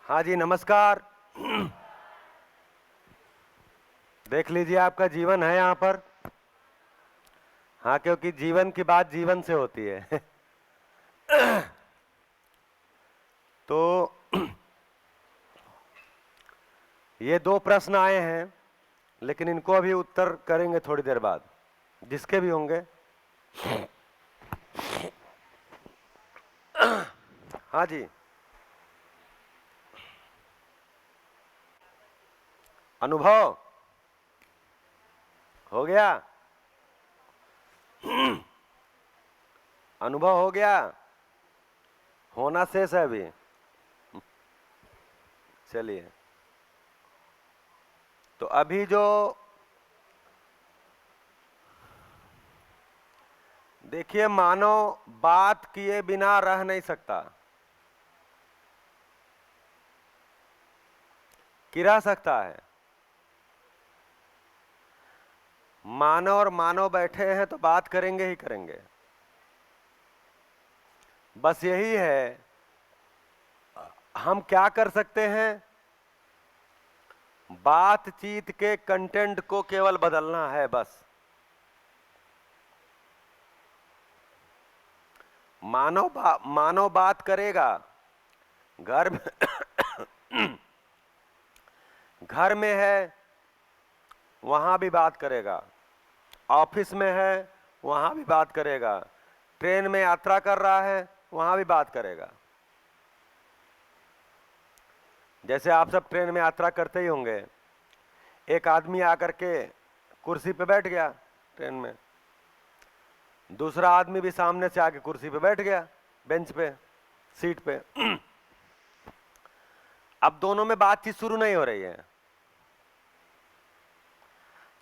हाँ जी, नमस्कार। देख लीजिए, आपका जीवन है यहाँ पर। हाँ, क्योंकि जीवन की बात जीवन से होती है। तो ये दो प्रश्न आए हैं, लेकिन इनको अभी उत्तर करेंगे थोड़ी देर बाद, जिसके भी होंगे। हाँ जी, अनुभव हो गया। अनुभव हो गया, होना शेष है अभी। चलिए, तो अभी जो देखिए, मानव बात किए बिना रह नहीं सकता, कि रह सकता है। मानव और मानव बैठे हैं तो बात करेंगे ही करेंगे। बस यही है, हम क्या कर सकते हैं? बातचीत के कंटेंट को केवल बदलना है, बस। मानव बात करेगा, घर में घर में है वहां भी बात करेगा, ऑफिस में है वहां भी बात करेगा, ट्रेन में यात्रा कर रहा है वहां भी बात करेगा। जैसे आप सब ट्रेन में यात्रा करते ही होंगे, एक आदमी आकर के कुर्सी पे बैठ गया ट्रेन में, दूसरा आदमी भी सामने से आके कुर्सी पे बैठ गया, बेंच पे, सीट पे। अब दोनों में बातचीत शुरू नहीं हो रही है,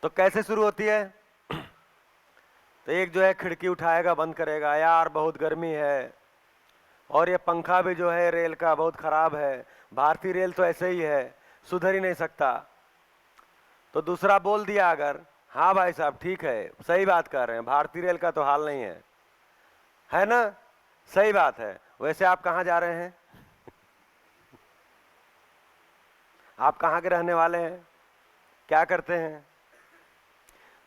तो कैसे शुरू होती है? तो एक जो है खिड़की उठाएगा, बंद करेगा, यार बहुत गर्मी है, और ये पंखा भी जो है रेल का बहुत खराब है, भारतीय रेल तो ऐसे ही है, सुधर ही नहीं सकता। तो दूसरा बोल दिया अगर, हाँ भाई साहब ठीक है, सही बात कर रहे हैं, भारतीय रेल का तो हाल नहीं है ना? सही बात है। वैसे आप कहाँ जा रहे हैं? आप कहाँ के रहने वाले हैं? क्या करते हैं?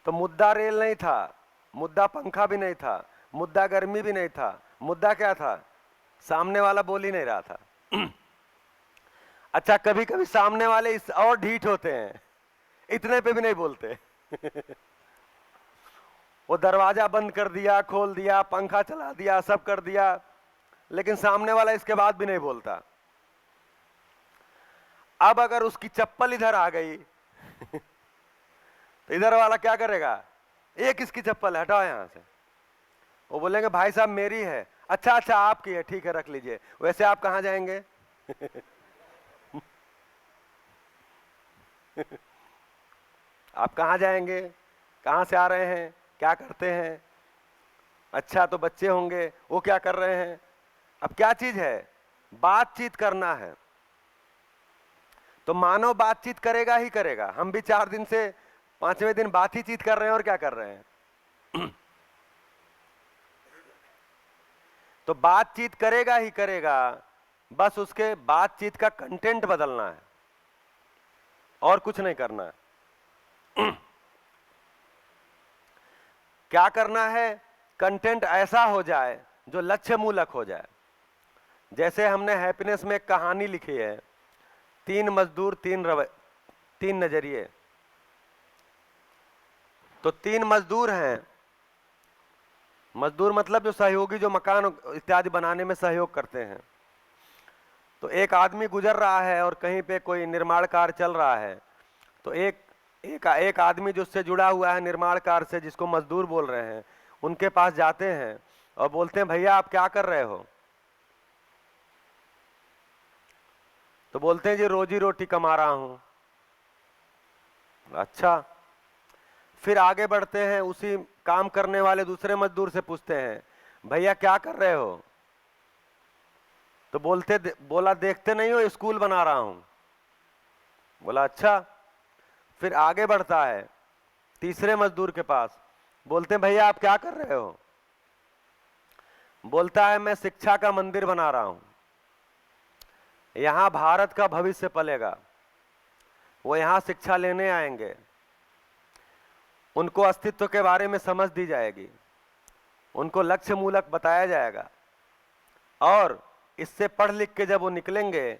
तो मुद्दा रेल नहीं था, मुद्दा पंखा भी नहीं था, मुद्दा गर्मी भी नहीं था, मुद्दा क्या था? सामने वाला बोल ही नहीं रहा था। अच्छा, कभी कभी सामने वाले इस और ढीठ होते हैं, इतने पे भी नहीं बोलते। वो दरवाजा बंद कर दिया, खोल दिया, पंखा चला दिया, सब कर दिया, लेकिन सामने वाला इसके बाद भी नहीं बोलता। अब अगर उसकी चप्पल इधर आ गई तो इधर वाला क्या करेगा? ये किसकी चप्पल है, हटाओ यहां से। वो बोलेंगे भाई साहब मेरी है। अच्छा अच्छा, आपकी है, ठीक है रख लीजिए। वैसे आप कहां जाएंगे? आप कहां जाएंगे? कहां से आ रहे हैं? क्या करते हैं? अच्छा, तो बच्चे होंगे, वो क्या कर रहे हैं? अब क्या चीज है? बातचीत करना है, तो मानव बातचीत करेगा ही करेगा। हम भी 4 दिन से 5वें दिन बात ही चीत कर रहे हैं, और क्या कर रहे हैं? तो बातचीत करेगा ही करेगा, बस उसके बातचीत का कंटेंट बदलना है, और कुछ नहीं करना है। क्या करना है? कंटेंट ऐसा हो जाए जो लक्ष्य मूलक हो जाए। जैसे हमने हैप्पीनेस में एक कहानी लिखी है, 3 मजदूर 3 नजरिए। तो 3 मजदूर हैं, मजदूर मतलब जो सहयोगी, जो मकान इत्यादि बनाने में सहयोग करते हैं। तो एक आदमी गुजर रहा है और कहीं पे कोई निर्माण कार्य चल रहा है, तो एक आदमी जो उससे जुड़ा हुआ है निर्माण कार्य से, जिसको मजदूर बोल रहे हैं, उनके पास जाते हैं और बोलते हैं भैया आप क्या कर रहे हो? तो बोलते हैं जी रोजी रोटी कमा रहा हूं। अच्छा, फिर आगे बढ़ते हैं, उसी काम करने वाले दूसरे मजदूर से पूछते हैं भैया क्या कर रहे हो? तो बोला देखते नहीं हो स्कूल बना रहा हूं। बोला अच्छा। फिर आगे बढ़ता है तीसरे मजदूर के पास, बोलते हैं भैया आप क्या कर रहे हो? बोलता है मैं शिक्षा का मंदिर बना रहा हूं। यहाँ भारत का भविष्य पलेगा। वो यहाँ शिक्षा लेने आएंगे, उनको अस्तित्व के बारे में समझ दी जाएगी, उनको लक्ष्य मूलक बताया जाएगा, और इससे पढ़ लिख के जब वो निकलेंगे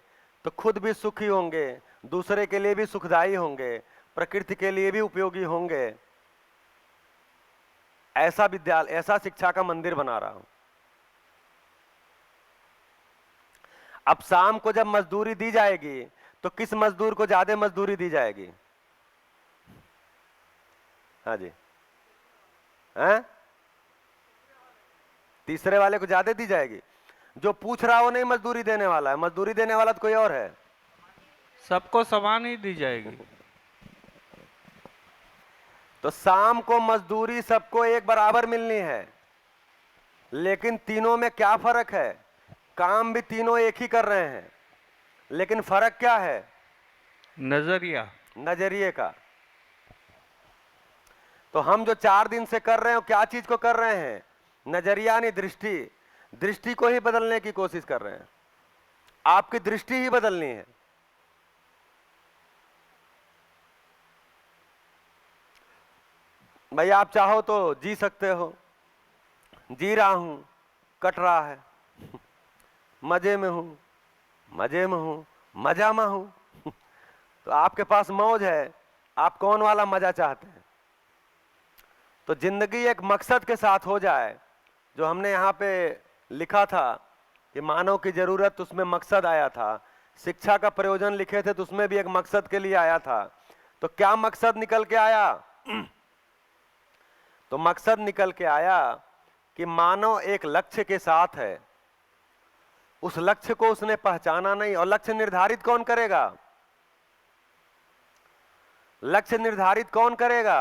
तो खुद भी सुखी होंगे, दूसरे के लिए भी सुखदायी होंगे, प्रकृति के लिए भी उपयोगी होंगे। ऐसा विद्यालय, ऐसा शिक्षा का मंदिर बना रहा हूं। अब शाम को जब मजदूरी दी जाएगी तो किस मजदूर को ज्यादा मजदूरी दी जाएगी? हाँ जी, हैं? तीसरे वाले को ज्यादा दी जाएगी। जो पूछ रहा हो नहीं मजदूरी देने वाला है, मजदूरी देने वाला तो कोई और है। सबको समान ही दी जाएगी। तो शाम को मजदूरी सबको एक बराबर मिलनी है, लेकिन तीनों में क्या फर्क है? काम भी तीनों एक ही कर रहे हैं, लेकिन फर्क क्या है? नजरिया, नजरिए का। तो हम जो 4 दिन से कर रहे हैं, क्या चीज को कर रहे हैं? नजरिया नहीं, दृष्टि। दृष्टि को ही बदलने की कोशिश कर रहे हैं। आपकी दृष्टि ही बदलनी है। भाई आप चाहो तो जी सकते हो। जी रहा हूं, कट रहा है, मजे में हूं, मजे में हूं, मजा में हूं। तो आपके पास मौज है, आप कौन वाला मजा चाहते हैं? तो जिंदगी एक मकसद के साथ हो जाए, जो हमने यहाँ पे लिखा था कि मानव की जरूरत, उसमें मकसद आया था। शिक्षा का प्रयोजन लिखे थे तो उसमें भी एक मकसद के लिए आया था। तो क्या मकसद निकल के आया? तो मकसद निकल के आया कि मानव एक लक्ष्य के साथ है, उस लक्ष्य को उसने पहचाना नहीं। और लक्ष्य निर्धारित कौन करेगा? लक्ष्य निर्धारित कौन करेगा?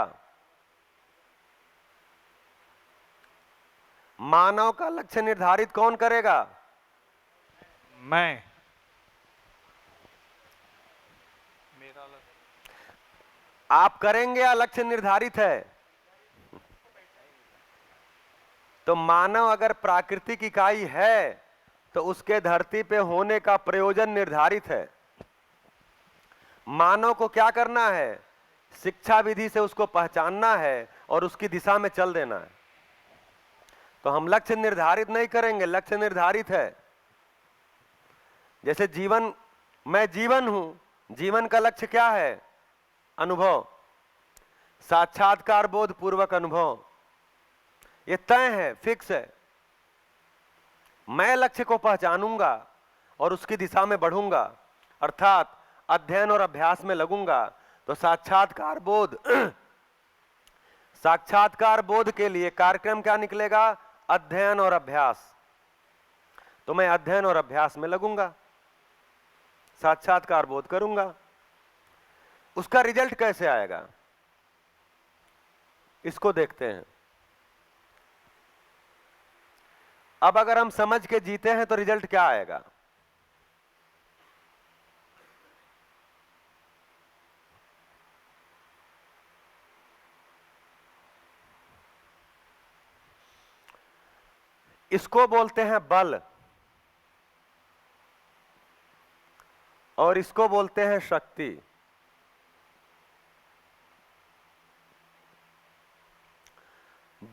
मानव का लक्ष्य निर्धारित कौन करेगा? मैं। मेरा लक्ष्य आप करेंगे या लक्ष्य निर्धारित है? तो मानव अगर प्राकृतिक इकाई है तो उसके धरती पे होने का प्रयोजन निर्धारित है। मानव को क्या करना है? शिक्षा विधि से उसको पहचानना है और उसकी दिशा में चल देना है। तो हम लक्ष्य निर्धारित नहीं करेंगे, लक्ष्य निर्धारित है। जैसे जीवन, मैं जीवन हूं, जीवन का लक्ष्य क्या है? अनुभव, साक्षात्कार, बोध पूर्वक अनुभव। ये तय है, फिक्स है। मैं लक्ष्य को पहचानूंगा और उसकी दिशा में बढ़ूंगा, अर्थात अध्ययन और अभ्यास में लगूंगा। तो साक्षात्कार बोध, साक्षात्कार बोध के लिए कार्यक्रम क्या निकलेगा? अध्ययन और अभ्यास। तो मैं अध्ययन और अभ्यास में लगूंगा, साक्षात्कार बोध करूंगा। उसका रिजल्ट कैसे आएगा, इसको देखते हैं। अब अगर हम समझ के जीते हैं तो रिजल्ट क्या आएगा? इसको बोलते हैं बल, और इसको बोलते हैं शक्ति।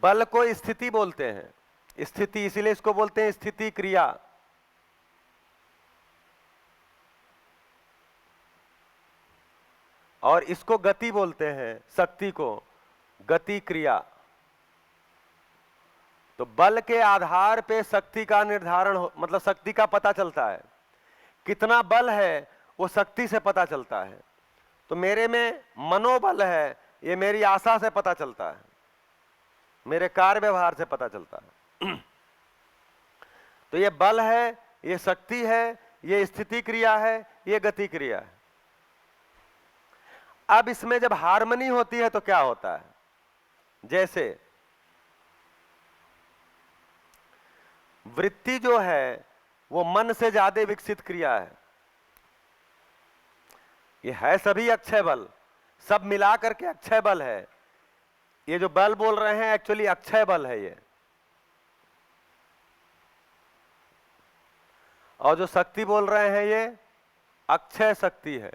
बल को स्थिति बोलते हैं, स्थिति, इसीलिए इसको बोलते हैं स्थिति क्रिया। और इसको गति बोलते हैं, शक्ति को गति क्रिया। तो बल के आधार पे शक्ति का निर्धारण मतलब शक्ति का पता चलता है। कितना बल है वो शक्ति से पता चलता है। तो मेरे में मनोबल है, ये मेरी आशा से पता चलता है, मेरे कार्य व्यवहार से पता चलता है। तो ये बल है, ये शक्ति है, ये स्थिति क्रिया है, ये गति क्रिया है। अब इसमें जब हार्मनी होती है तो क्या होता है? जैसे वृत्ति जो है वो मन से ज्यादा विकसित क्रिया है। ये है सभी अक्षय बल, सब मिला करके अक्षय बल है। ये जो बल बोल रहे हैं एक्चुअली अक्षय बल है ये। और जो शक्ति बोल रहे हैं ये अक्षय शक्ति है।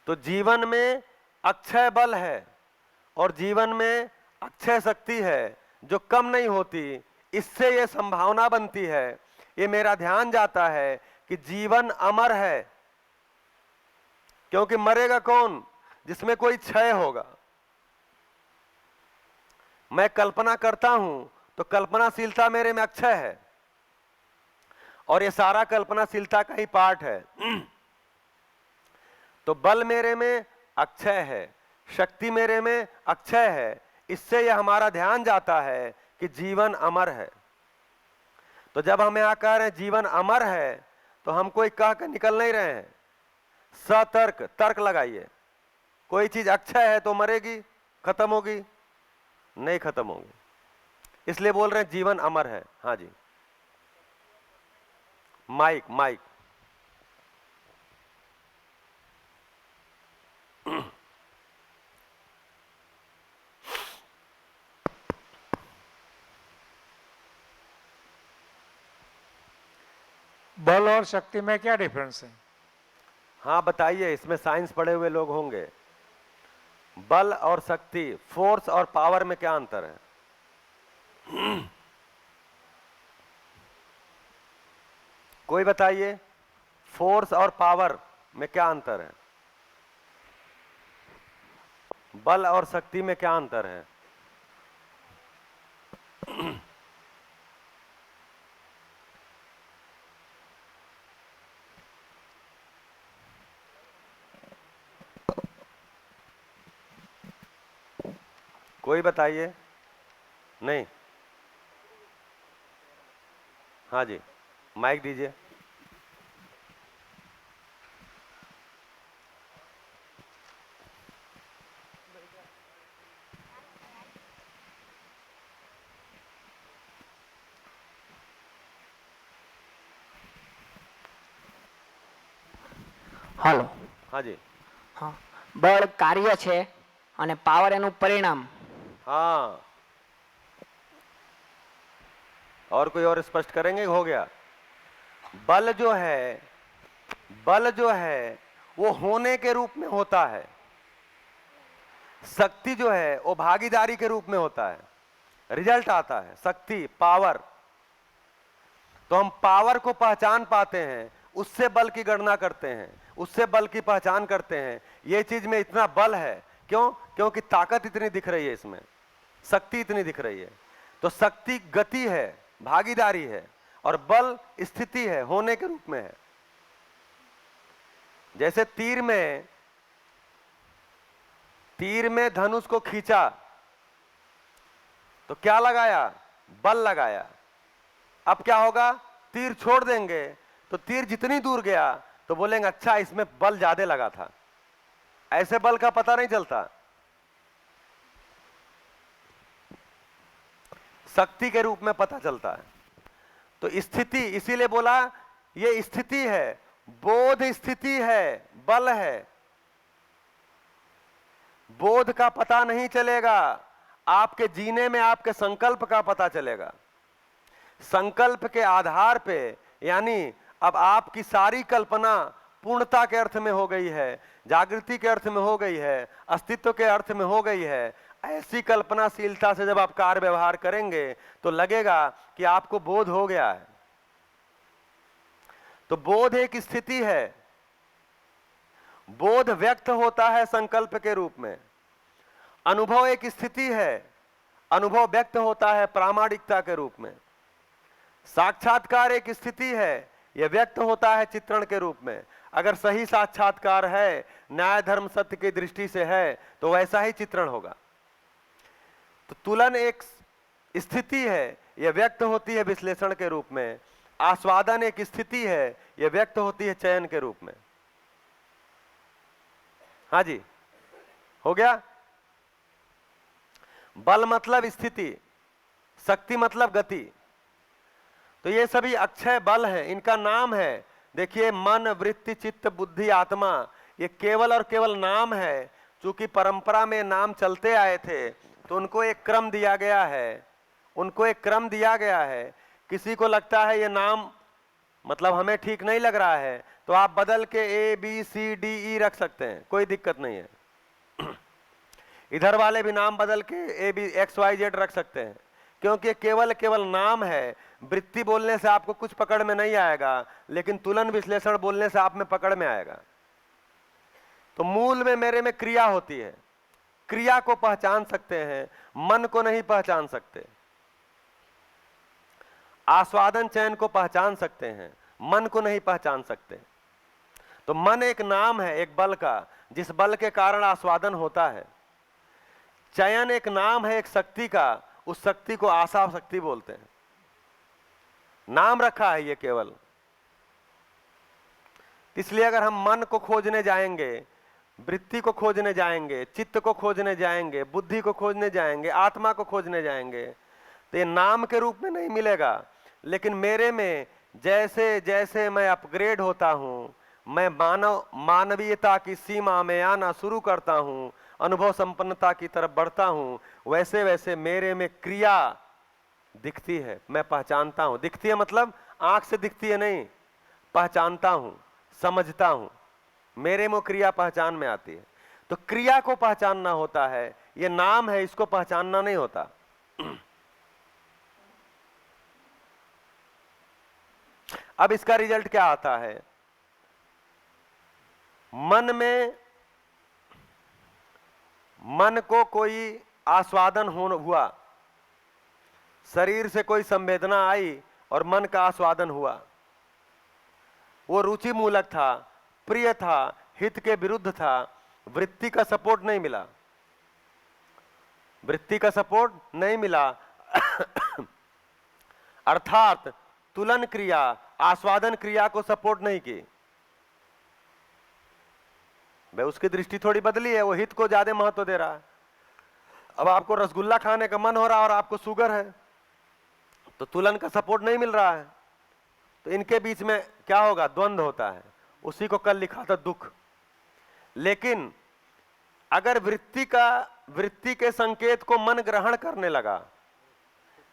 तो जीवन में अक्षय बल है और जीवन में अक्षय शक्ति है जो कम नहीं होती। इससे ये संभावना बनती है, ये मेरा ध्यान जाता है कि जीवन अमर है, क्योंकि मरेगा कौन? जिसमें कोई क्षय होगा। मैं कल्पना करता हूं तो कल्पनाशीलता मेरे में अक्षय है और ये सारा कल्पनाशीलता का ही पार्ट है। तो बल मेरे में अक्षय है, शक्ति मेरे में अक्षय है। इससे यह हमारा ध्यान जाता है कि जीवन अमर है। तो जब हम यहां कह रहे हैं जीवन अमर है, तो हम कोई कह कर निकल नहीं रहे हैं। सतर्क तर्क लगाइए। कोई चीज अक्षय है तो मरेगी, खत्म होगी? नहीं खत्म होगी। इसलिए बोल रहे हैं जीवन अमर है। हाँ जी, माइक माइक। बल और शक्ति में क्या डिफरेंस है? हाँ बताइए, इसमें साइंस पढ़े हुए लोग होंगे। बल और शक्ति, फोर्स और पावर में क्या अंतर है? कोई बताइए, फोर्स और पावर में क्या अंतर है? बल और शक्ति में क्या अंतर है? कोई बताइए। नहीं? हाँ जी, माइक दीजिए। હલો. हाँ जी। હા, બળ કાર્ય છે અને પાવર એનું પરિણામ. हाँ, और कोई और स्पष्ट करेंगे? हो गया। बल जो है, बल जो है वो होने के रूप में होता है। शक्ति जो है वो भागीदारी के रूप में होता है, रिजल्ट आता है। शक्ति, पावर। तो हम पावर को पहचान पाते हैं, उससे बल की गणना करते हैं, उससे बल की पहचान करते हैं। ये चीज में इतना बल है, क्यों? क्योंकि ताकत इतनी दिख रही है इसमें, शक्ति इतनी दिख रही है। तो शक्ति गति है, भागीदारी है, और बल स्थिति है, होने के रूप में है। जैसे तीर में धनुष को खींचा तो क्या लगाया? बल लगाया। अब क्या होगा? तीर छोड़ देंगे तो तीर जितनी दूर गया तो बोलेंगे अच्छा इसमें बल ज्यादा लगा था। ऐसे बल का पता नहीं चलता। शक्ति के रूप में पता चलता है। तो स्थिति, इसीलिए बोला ये स्थिति है, बोध स्थिति है, बल है। बोध का पता नहीं चलेगा, आपके जीने में आपके संकल्प का पता चलेगा। संकल्प के आधार पे, यानी अब आपकी सारी कल्पना पूर्णता के अर्थ में हो गई है, जागृति के अर्थ में हो गई है, अस्तित्व के अर्थ में हो गई है। ऐसी कल्पनाशीलता से जब आप कार्य व्यवहार करेंगे तो लगेगा कि आपको बोध हो गया है। तो बोध एक स्थिति है। बोध व्यक्त होता है संकल्प के रूप में। अनुभव एक स्थिति है, अनुभव व्यक्त होता है प्रामाणिकता के रूप में। साक्षात्कार एक स्थिति है, यह व्यक्त होता है चित्रण के रूप में। अगर सही साक्षात्कार है, न्याय धर्म सत्य की दृष्टि से है, तो वैसा ही चित्रण होगा। तो तुलन एक स्थिति है, यह व्यक्त होती है विश्लेषण के रूप में। आस्वादन एक स्थिति है, यह व्यक्त होती है चयन के रूप में। हाँ जी, हो गया। बल मतलब स्थिति, शक्ति मतलब गति। तो ये सभी अक्षय बल है, इनका नाम है। देखिए, मन, वृत्ति, चित्त, बुद्धि, आत्मा, ये केवल और केवल नाम है। चूंकि परंपरा में नाम चलते आए थे तो उनको एक क्रम दिया गया है, उनको एक क्रम दिया गया है। किसी को लगता है ये नाम मतलब हमें ठीक नहीं लग रहा है तो आप बदल के A B C D E रख सकते हैं, कोई दिक्कत नहीं है। इधर वाले भी नाम बदल के A B X Y Z रख सकते हैं, क्योंकि केवल नाम है। वृत्ति बोलने से आपको कुछ पकड़ में नहीं आएगा, लेकिन तुलन विश्लेषण बोलने से आप में पकड़ में आएगा। तो मूल में मेरे में क्रिया होती है, क्रिया को पहचान सकते हैं, मन को नहीं पहचान सकते। आस्वादन चयन को पहचान सकते हैं, मन को नहीं पहचान सकते। तो मन एक नाम है, एक बल का, जिस बल के कारण आस्वादन होता है। चयन एक नाम है एक शक्ति का, उस शक्ति को आशा शक्ति बोलते हैं। नाम रखा है ये केवल। इसलिए अगर हम मन को खोजने जाएंगे, वृत्ति को खोजने जाएंगे, चित्त को खोजने जाएंगे, बुद्धि को खोजने जाएंगे, आत्मा को खोजने जाएंगे, तो ये नाम के रूप में नहीं मिलेगा। लेकिन मेरे में जैसे जैसे मैं अपग्रेड होता हूं, मैं मानवीयता की सीमा में आना शुरू करता हूं, अनुभव संपन्नता की तरफ बढ़ता हूं, वैसे वैसे मेरे में क्रिया दिखती है, मैं पहचानता हूं। दिखती है मतलब आंख से दिखती है नहीं, पहचानता हूं, समझता हूं, मेरे में क्रिया पहचान में आती है। तो क्रिया को पहचानना होता है, ये नाम है, इसको पहचानना नहीं होता। अब इसका रिजल्ट क्या आता है? मन को कोई आस्वादन हुआ, शरीर से कोई संवेदना आई और मन का आस्वादन हुआ। वो रुचि मूलक था, प्रिय था, हित के विरुद्ध था, वृत्ति का सपोर्ट नहीं मिला, वृत्ति का सपोर्ट नहीं मिला। अर्थात तुलन क्रिया आस्वादन क्रिया को सपोर्ट नहीं की। भाई उसकी दृष्टि थोड़ी बदली है, वो हित को ज्यादा महत्व दे रहा है। अब आपको रसगुल्ला खाने का मन हो रहा है और आपको शुगर है, तो तुलन का सपोर्ट नहीं मिल रहा है, तो इनके बीच में क्या होगा? द्वंद्व होता है। उसी को कल लिखा था दुख। लेकिन अगर वृत्ति के संकेत को मन ग्रहण करने लगा,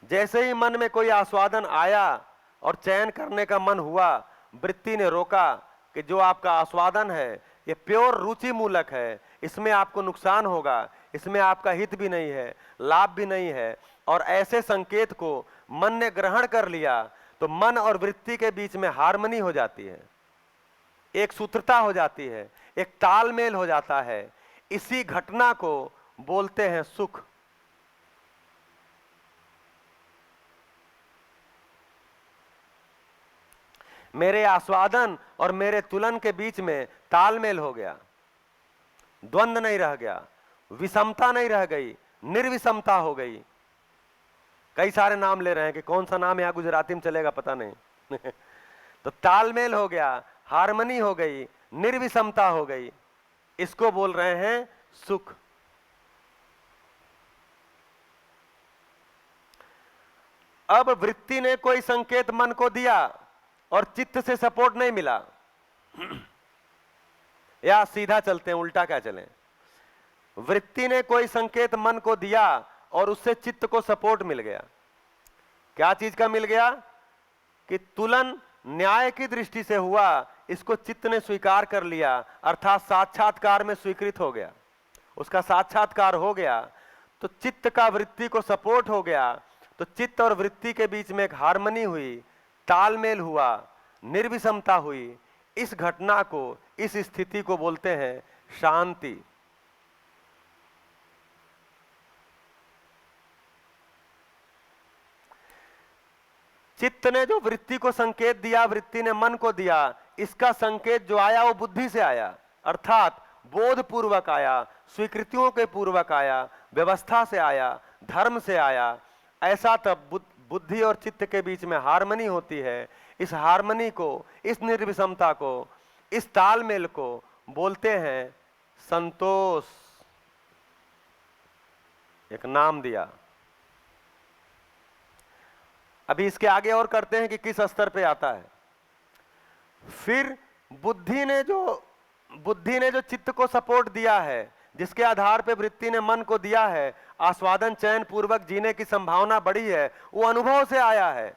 जैसे ही मन में कोई आस्वादन आया और चयन करने का मन हुआ, वृत्ति ने रोका कि जो आपका आस्वादन है ये प्योर रुचि मूलक है, इसमें आपको नुकसान होगा, इसमें आपका हित भी नहीं है, लाभ भी नहीं है, और ऐसे संकेत को मन ने ग्रहण कर लिया, तो मन और वृत्ति के बीच में हार्मनी हो जाती है, एक सूत्रता हो जाती है, एक तालमेल हो जाता है। इसी घटना को बोलते हैं सुख। मेरे आस्वादन और मेरे तुलन के बीच में तालमेल हो गया, द्वंद्व नहीं रह गया, विषमता नहीं रह गई, निर्विषमता हो गई। कई सारे नाम ले रहे हैं कि कौन सा नाम यहां गुजराती में चलेगा पता नहीं। तो तालमेल हो गया, हार्मनी हो गई, निर्विषमता हो गई, इसको बोल रहे हैं सुख। अब वृत्ति ने कोई संकेत मन को दिया और चित्त से सपोर्ट नहीं मिला, या सीधा चलते हैं, उल्टा क्या चलें? वृत्ति ने कोई संकेत मन को दिया और उससे चित्त को सपोर्ट मिल गया। क्या चीज का मिल गया? कि तुलन न्याय की दृष्टि से हुआ, इसको चित्त ने स्वीकार कर लिया, अर्थात साक्षात्कार में स्वीकृत हो गया, उसका साक्षात्कार हो गया, तो चित्त का वृत्ति को सपोर्ट हो गया, तो चित्त और वृत्ति के बीच में एक हार्मनी हुई, तालमेल हुआ, निर्विषमता हुई। इस घटना को, इस स्थिति को बोलते हैं शांति। चित्त ने जो वृत्ति को संकेत दिया, वृत्ति ने मन को दिया, इसका संकेत जो आया वो बुद्धि से आया, अर्थात बोध पूर्वक आया, स्वीकृतियों के पूर्वक आया, व्यवस्था से आया, धर्म से आया। ऐसा तब बुद्धि और चित्त के बीच में हार्मनी होती है। इस हार्मनी को, इस निर्विषमता को, इस तालमेल को बोलते हैं संतोष। एक नाम दिया। अभी इसके आगे और करते हैं कि किस स्तर पे आता है। फिर बुद्धि ने जो चित्त को सपोर्ट दिया है, जिसके आधार पे वृत्ति ने मन को दिया है, आस्वादन चयन पूर्वक जीने की संभावना बढ़ी है, वो अनुभव से आया है।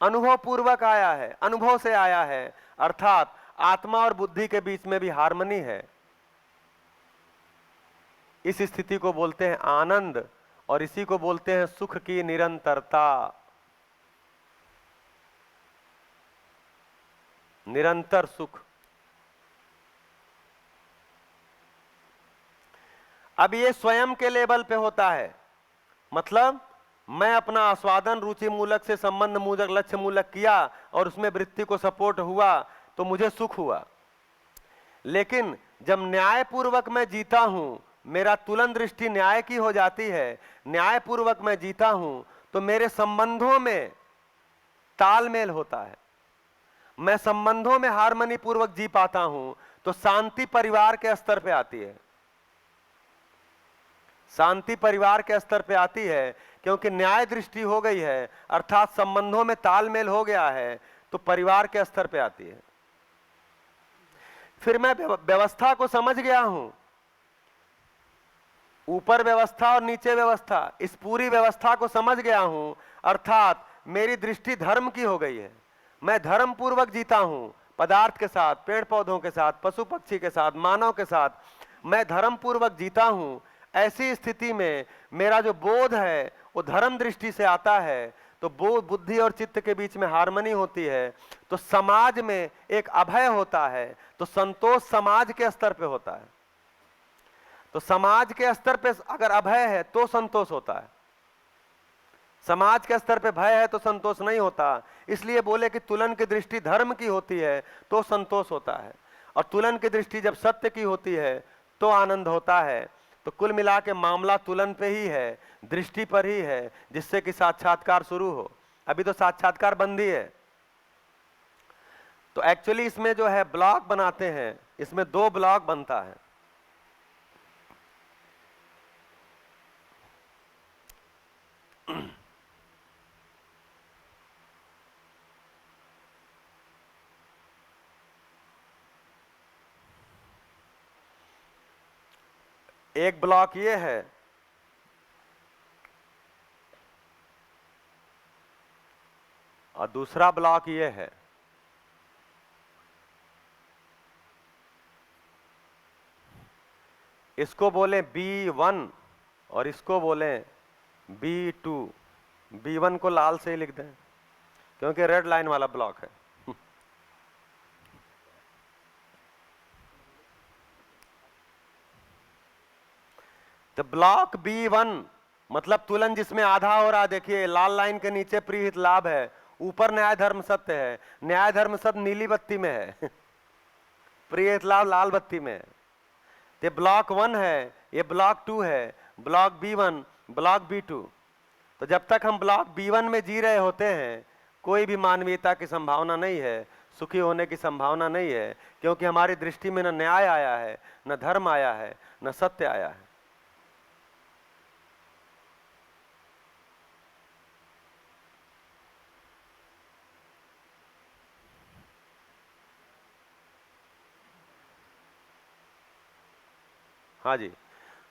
अनुभव पूर्वक आया है, अनुभव से आया है, अर्थात आत्मा और बुद्धि के बीच में भी हार्मनी है। इस स्थिति को बोलते हैं आनंद और इसी को बोलते हैं सुख की निरंतरता। निरंतर सुख। अब ये स्वयं के लेवल पे होता है, मतलब मैं अपना आस्वादन रुचि मूलक से संबंध मूलक लक्ष्य मूलक किया और उसमें वृत्ति को सपोर्ट हुआ तो मुझे सुख हुआ। लेकिन जब न्याय पूर्वक मैं जीता हूं, मेरा तुलन दृष्टि न्याय की हो जाती है, न्याय पूर्वक मैं जीता हूं तो मेरे संबंधों में तालमेल होता है, मैं संबंधों में हार्मनी पूर्वक जी पाता हूं तो शांति परिवार के स्तर पे आती है। शांति परिवार के स्तर पे आती है क्योंकि न्याय दृष्टि हो गई है, अर्थात संबंधों में तालमेल हो गया है तो परिवार के स्तर पे आती है। फिर मैं व्यवस्था को समझ गया हूं, ऊपर व्यवस्था और नीचे व्यवस्था, इस पूरी व्यवस्था को समझ गया हूं, अर्थात मेरी दृष्टि धर्म की हो गई है। मैं धर्म पूर्वक जीता हूं, पदार्थ के साथ, पेड़ पौधों के साथ, पशु पक्षी के साथ, मानव के साथ मैं धर्म पूर्वक जीता हूं। ऐसी स्थिति में मेरा जो बोध है वो धर्म दृष्टि से आता है तो बोध, बुद्धि और चित्त के बीच में हार्मनी होती है तो समाज में एक अभय होता है, तो संतोष समाज के स्तर पे होता है। तो समाज के स्तर पे अगर अभय है तो संतोष होता है, समाज के स्तर पे भय है तो संतोष नहीं होता। इसलिए बोले कि तुलन की दृष्टि धर्म की होती है तो संतोष होता है, और तुलन की दृष्टि जब सत्य की होती है तो आनंद होता है। तो कुल मिला के मामला तुलन पे ही है, दृष्टि पर ही है, जिससे कि साक्षात्कार शुरू हो। अभी तो साक्षात्कार बंद ही है। तो एक्चुअली इसमें जो है ब्लॉक बनाते हैं, इसमें 2 ब्लॉक बनता है। एक ब्लॉक ये है, और दूसरा ब्लॉक ये है। इसको बोले B1 और इसको बोले B2। B1 को लाल से ही लिख दें क्योंकि रेड लाइन वाला ब्लॉक है। तो ब्लॉक B1 मतलब तुलन जिसमें आधा हो रहा, देखिए लाल लाइन के नीचे प्रीहित लाभ है, ऊपर न्याय धर्म सत्य है। न्याय धर्म सत्य नीली बत्ती में है प्रीहित लाभ लाल बत्ती में है। ये ब्लॉक 1 है, ये ब्लॉक 2 है, ब्लॉक B1 ब्लॉक B2। तो जब तक हम ब्लॉक B1 में जी रहे होते हैं कोई भी मानवीयता की संभावना नहीं है, सुखी होने की संभावना नहीं है, क्योंकि हमारी दृष्टि में न न्याय आया है, न धर्म आया है, न सत्य आया है। हाँ जी।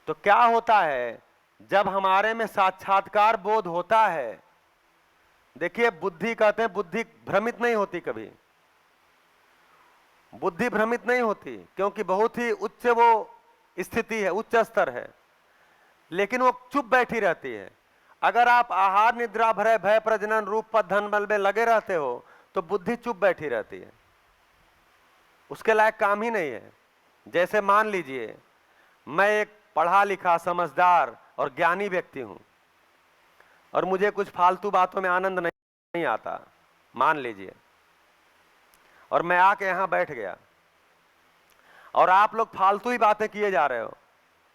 तो क्या होता है जब हमारे में साक्षात्कार बोध होता है, देखिए बुद्धि कहते हैं, बुद्धि भ्रमित नहीं होती कभी, बुद्धि भ्रमित नहीं होती क्योंकि बहुत ही उच्च वो स्थिति है, उच्च स्तर है, लेकिन वो चुप बैठी रहती है। अगर आप आहार निद्रा भय भय प्रजनन रूप पद धन बल में लगे रहते हो तो बुद्धि चुप बैठी रहती है, उसके लायक काम ही नहीं है। जैसे मान लीजिए मैं एक पढ़ा लिखा समझदार और ज्ञानी व्यक्ति हूं और मुझे कुछ फालतू बातों में आनंद नहीं आता, मान लीजिए, और मैं आके यहां बैठ गया और आप लोग फालतू ही बातें किए जा रहे हो,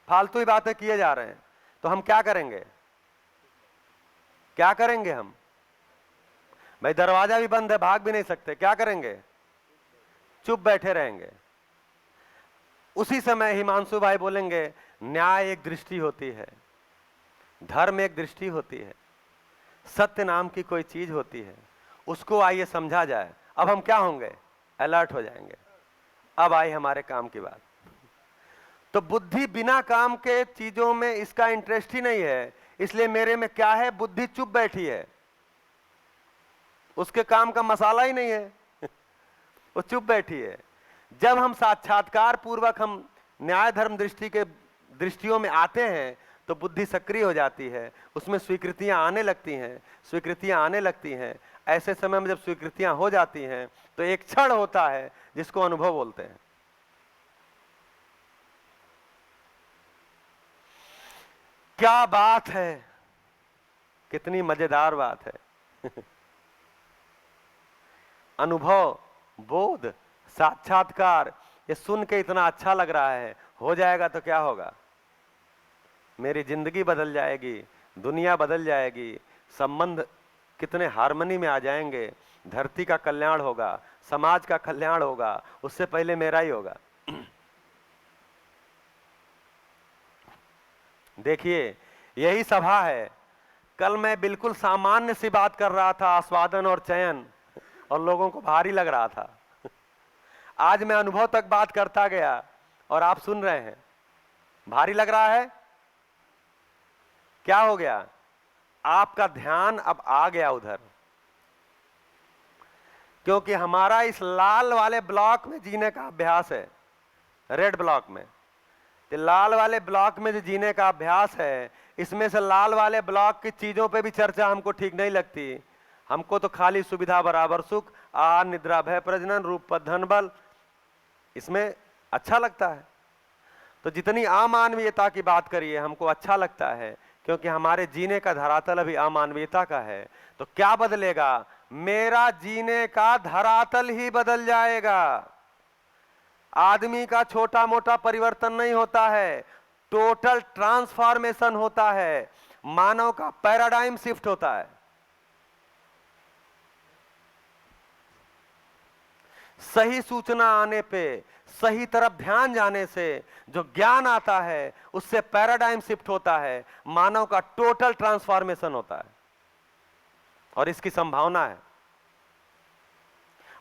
फालतू ही बातें किए जा रहे हैं, तो हम क्या करेंगे? क्या करेंगे हम? भाई दरवाजा भी बंद है, भाग भी नहीं सकते, क्या करेंगे? चुप बैठे रहेंगे। उसी समय हिमांशु भाई बोलेंगे न्याय एक दृष्टि होती है, धर्म एक दृष्टि होती है, सत्य नाम की कोई चीज होती है, उसको आइए समझा जाए। अब हम क्या होंगे? अलर्ट हो जाएंगे। अब आई हमारे काम की बात। तो बुद्धि बिना काम के चीजों में इसका इंटरेस्ट ही नहीं है, इसलिए मेरे में क्या है? बुद्धि चुप बैठी है। उसके काम का मसाला ही नहीं है। वो चुप बैठी है। जब हम साक्षात्कार पूर्वक हम न्याय धर्म दृष्टि के दृष्टियों में आते हैं तो बुद्धि सक्रिय हो जाती है, उसमें स्वीकृतियां आने लगती हैं, स्वीकृतियां आने लगती हैं। ऐसे समय में जब स्वीकृतियां हो जाती हैं तो एक क्षण होता है जिसको अनुभव बोलते हैं। क्या बात है, कितनी मजेदार बात है। अनुभव, बोध, साक्षात्कार, ये सुन के इतना अच्छा लग रहा है। हो जाएगा तो क्या होगा? मेरी जिंदगी बदल जाएगी, दुनिया बदल जाएगी, संबंध कितने हार्मनी में आ जाएंगे, धरती का कल्याण होगा, समाज का कल्याण होगा, उससे पहले मेरा ही होगा। देखिए, यही सभा है। कल मैं बिल्कुल सामान्य सी बात कर रहा था, आस्वादन और चयन, और लोगों को भारी लग रहा था। आज मैं अनुभव तक बात करता गया और आप सुन रहे हैं। भारी लग रहा है? क्या हो गया? आपका ध्यान अब आ गया उधर, क्योंकि हमारा इस लाल वाले ब्लॉक में जीने का अभ्यास है, रेड ब्लॉक में। तो लाल वाले ब्लॉक में जो जीने का अभ्यास है, इसमें से लाल वाले ब्लॉक की चीजों पे भी चर्चा हमको ठीक नहीं लगती। हमको तो खाली सुविधा बराबर सुख, आहार निद्रा भय प्रजनन रूप पद धन बल, इसमें अच्छा लगता है। तो जितनी अमानवीयता की बात करिए हमको अच्छा लगता है, क्योंकि हमारे जीने का धरातल अभी अमानवीयता का है। तो क्या बदलेगा? मेरा जीने का धरातल ही बदल जाएगा। आदमी का छोटा मोटा परिवर्तन नहीं होता है, टोटल ट्रांसफॉर्मेशन होता है। मानव का पैराडाइम शिफ्ट होता है। सही सूचना आने पे, सही तरफ ध्यान जाने से जो ज्ञान आता है, उससे पैराडाइम शिफ्ट होता है, मानव का टोटल ट्रांसफॉर्मेशन होता है। और इसकी संभावना है,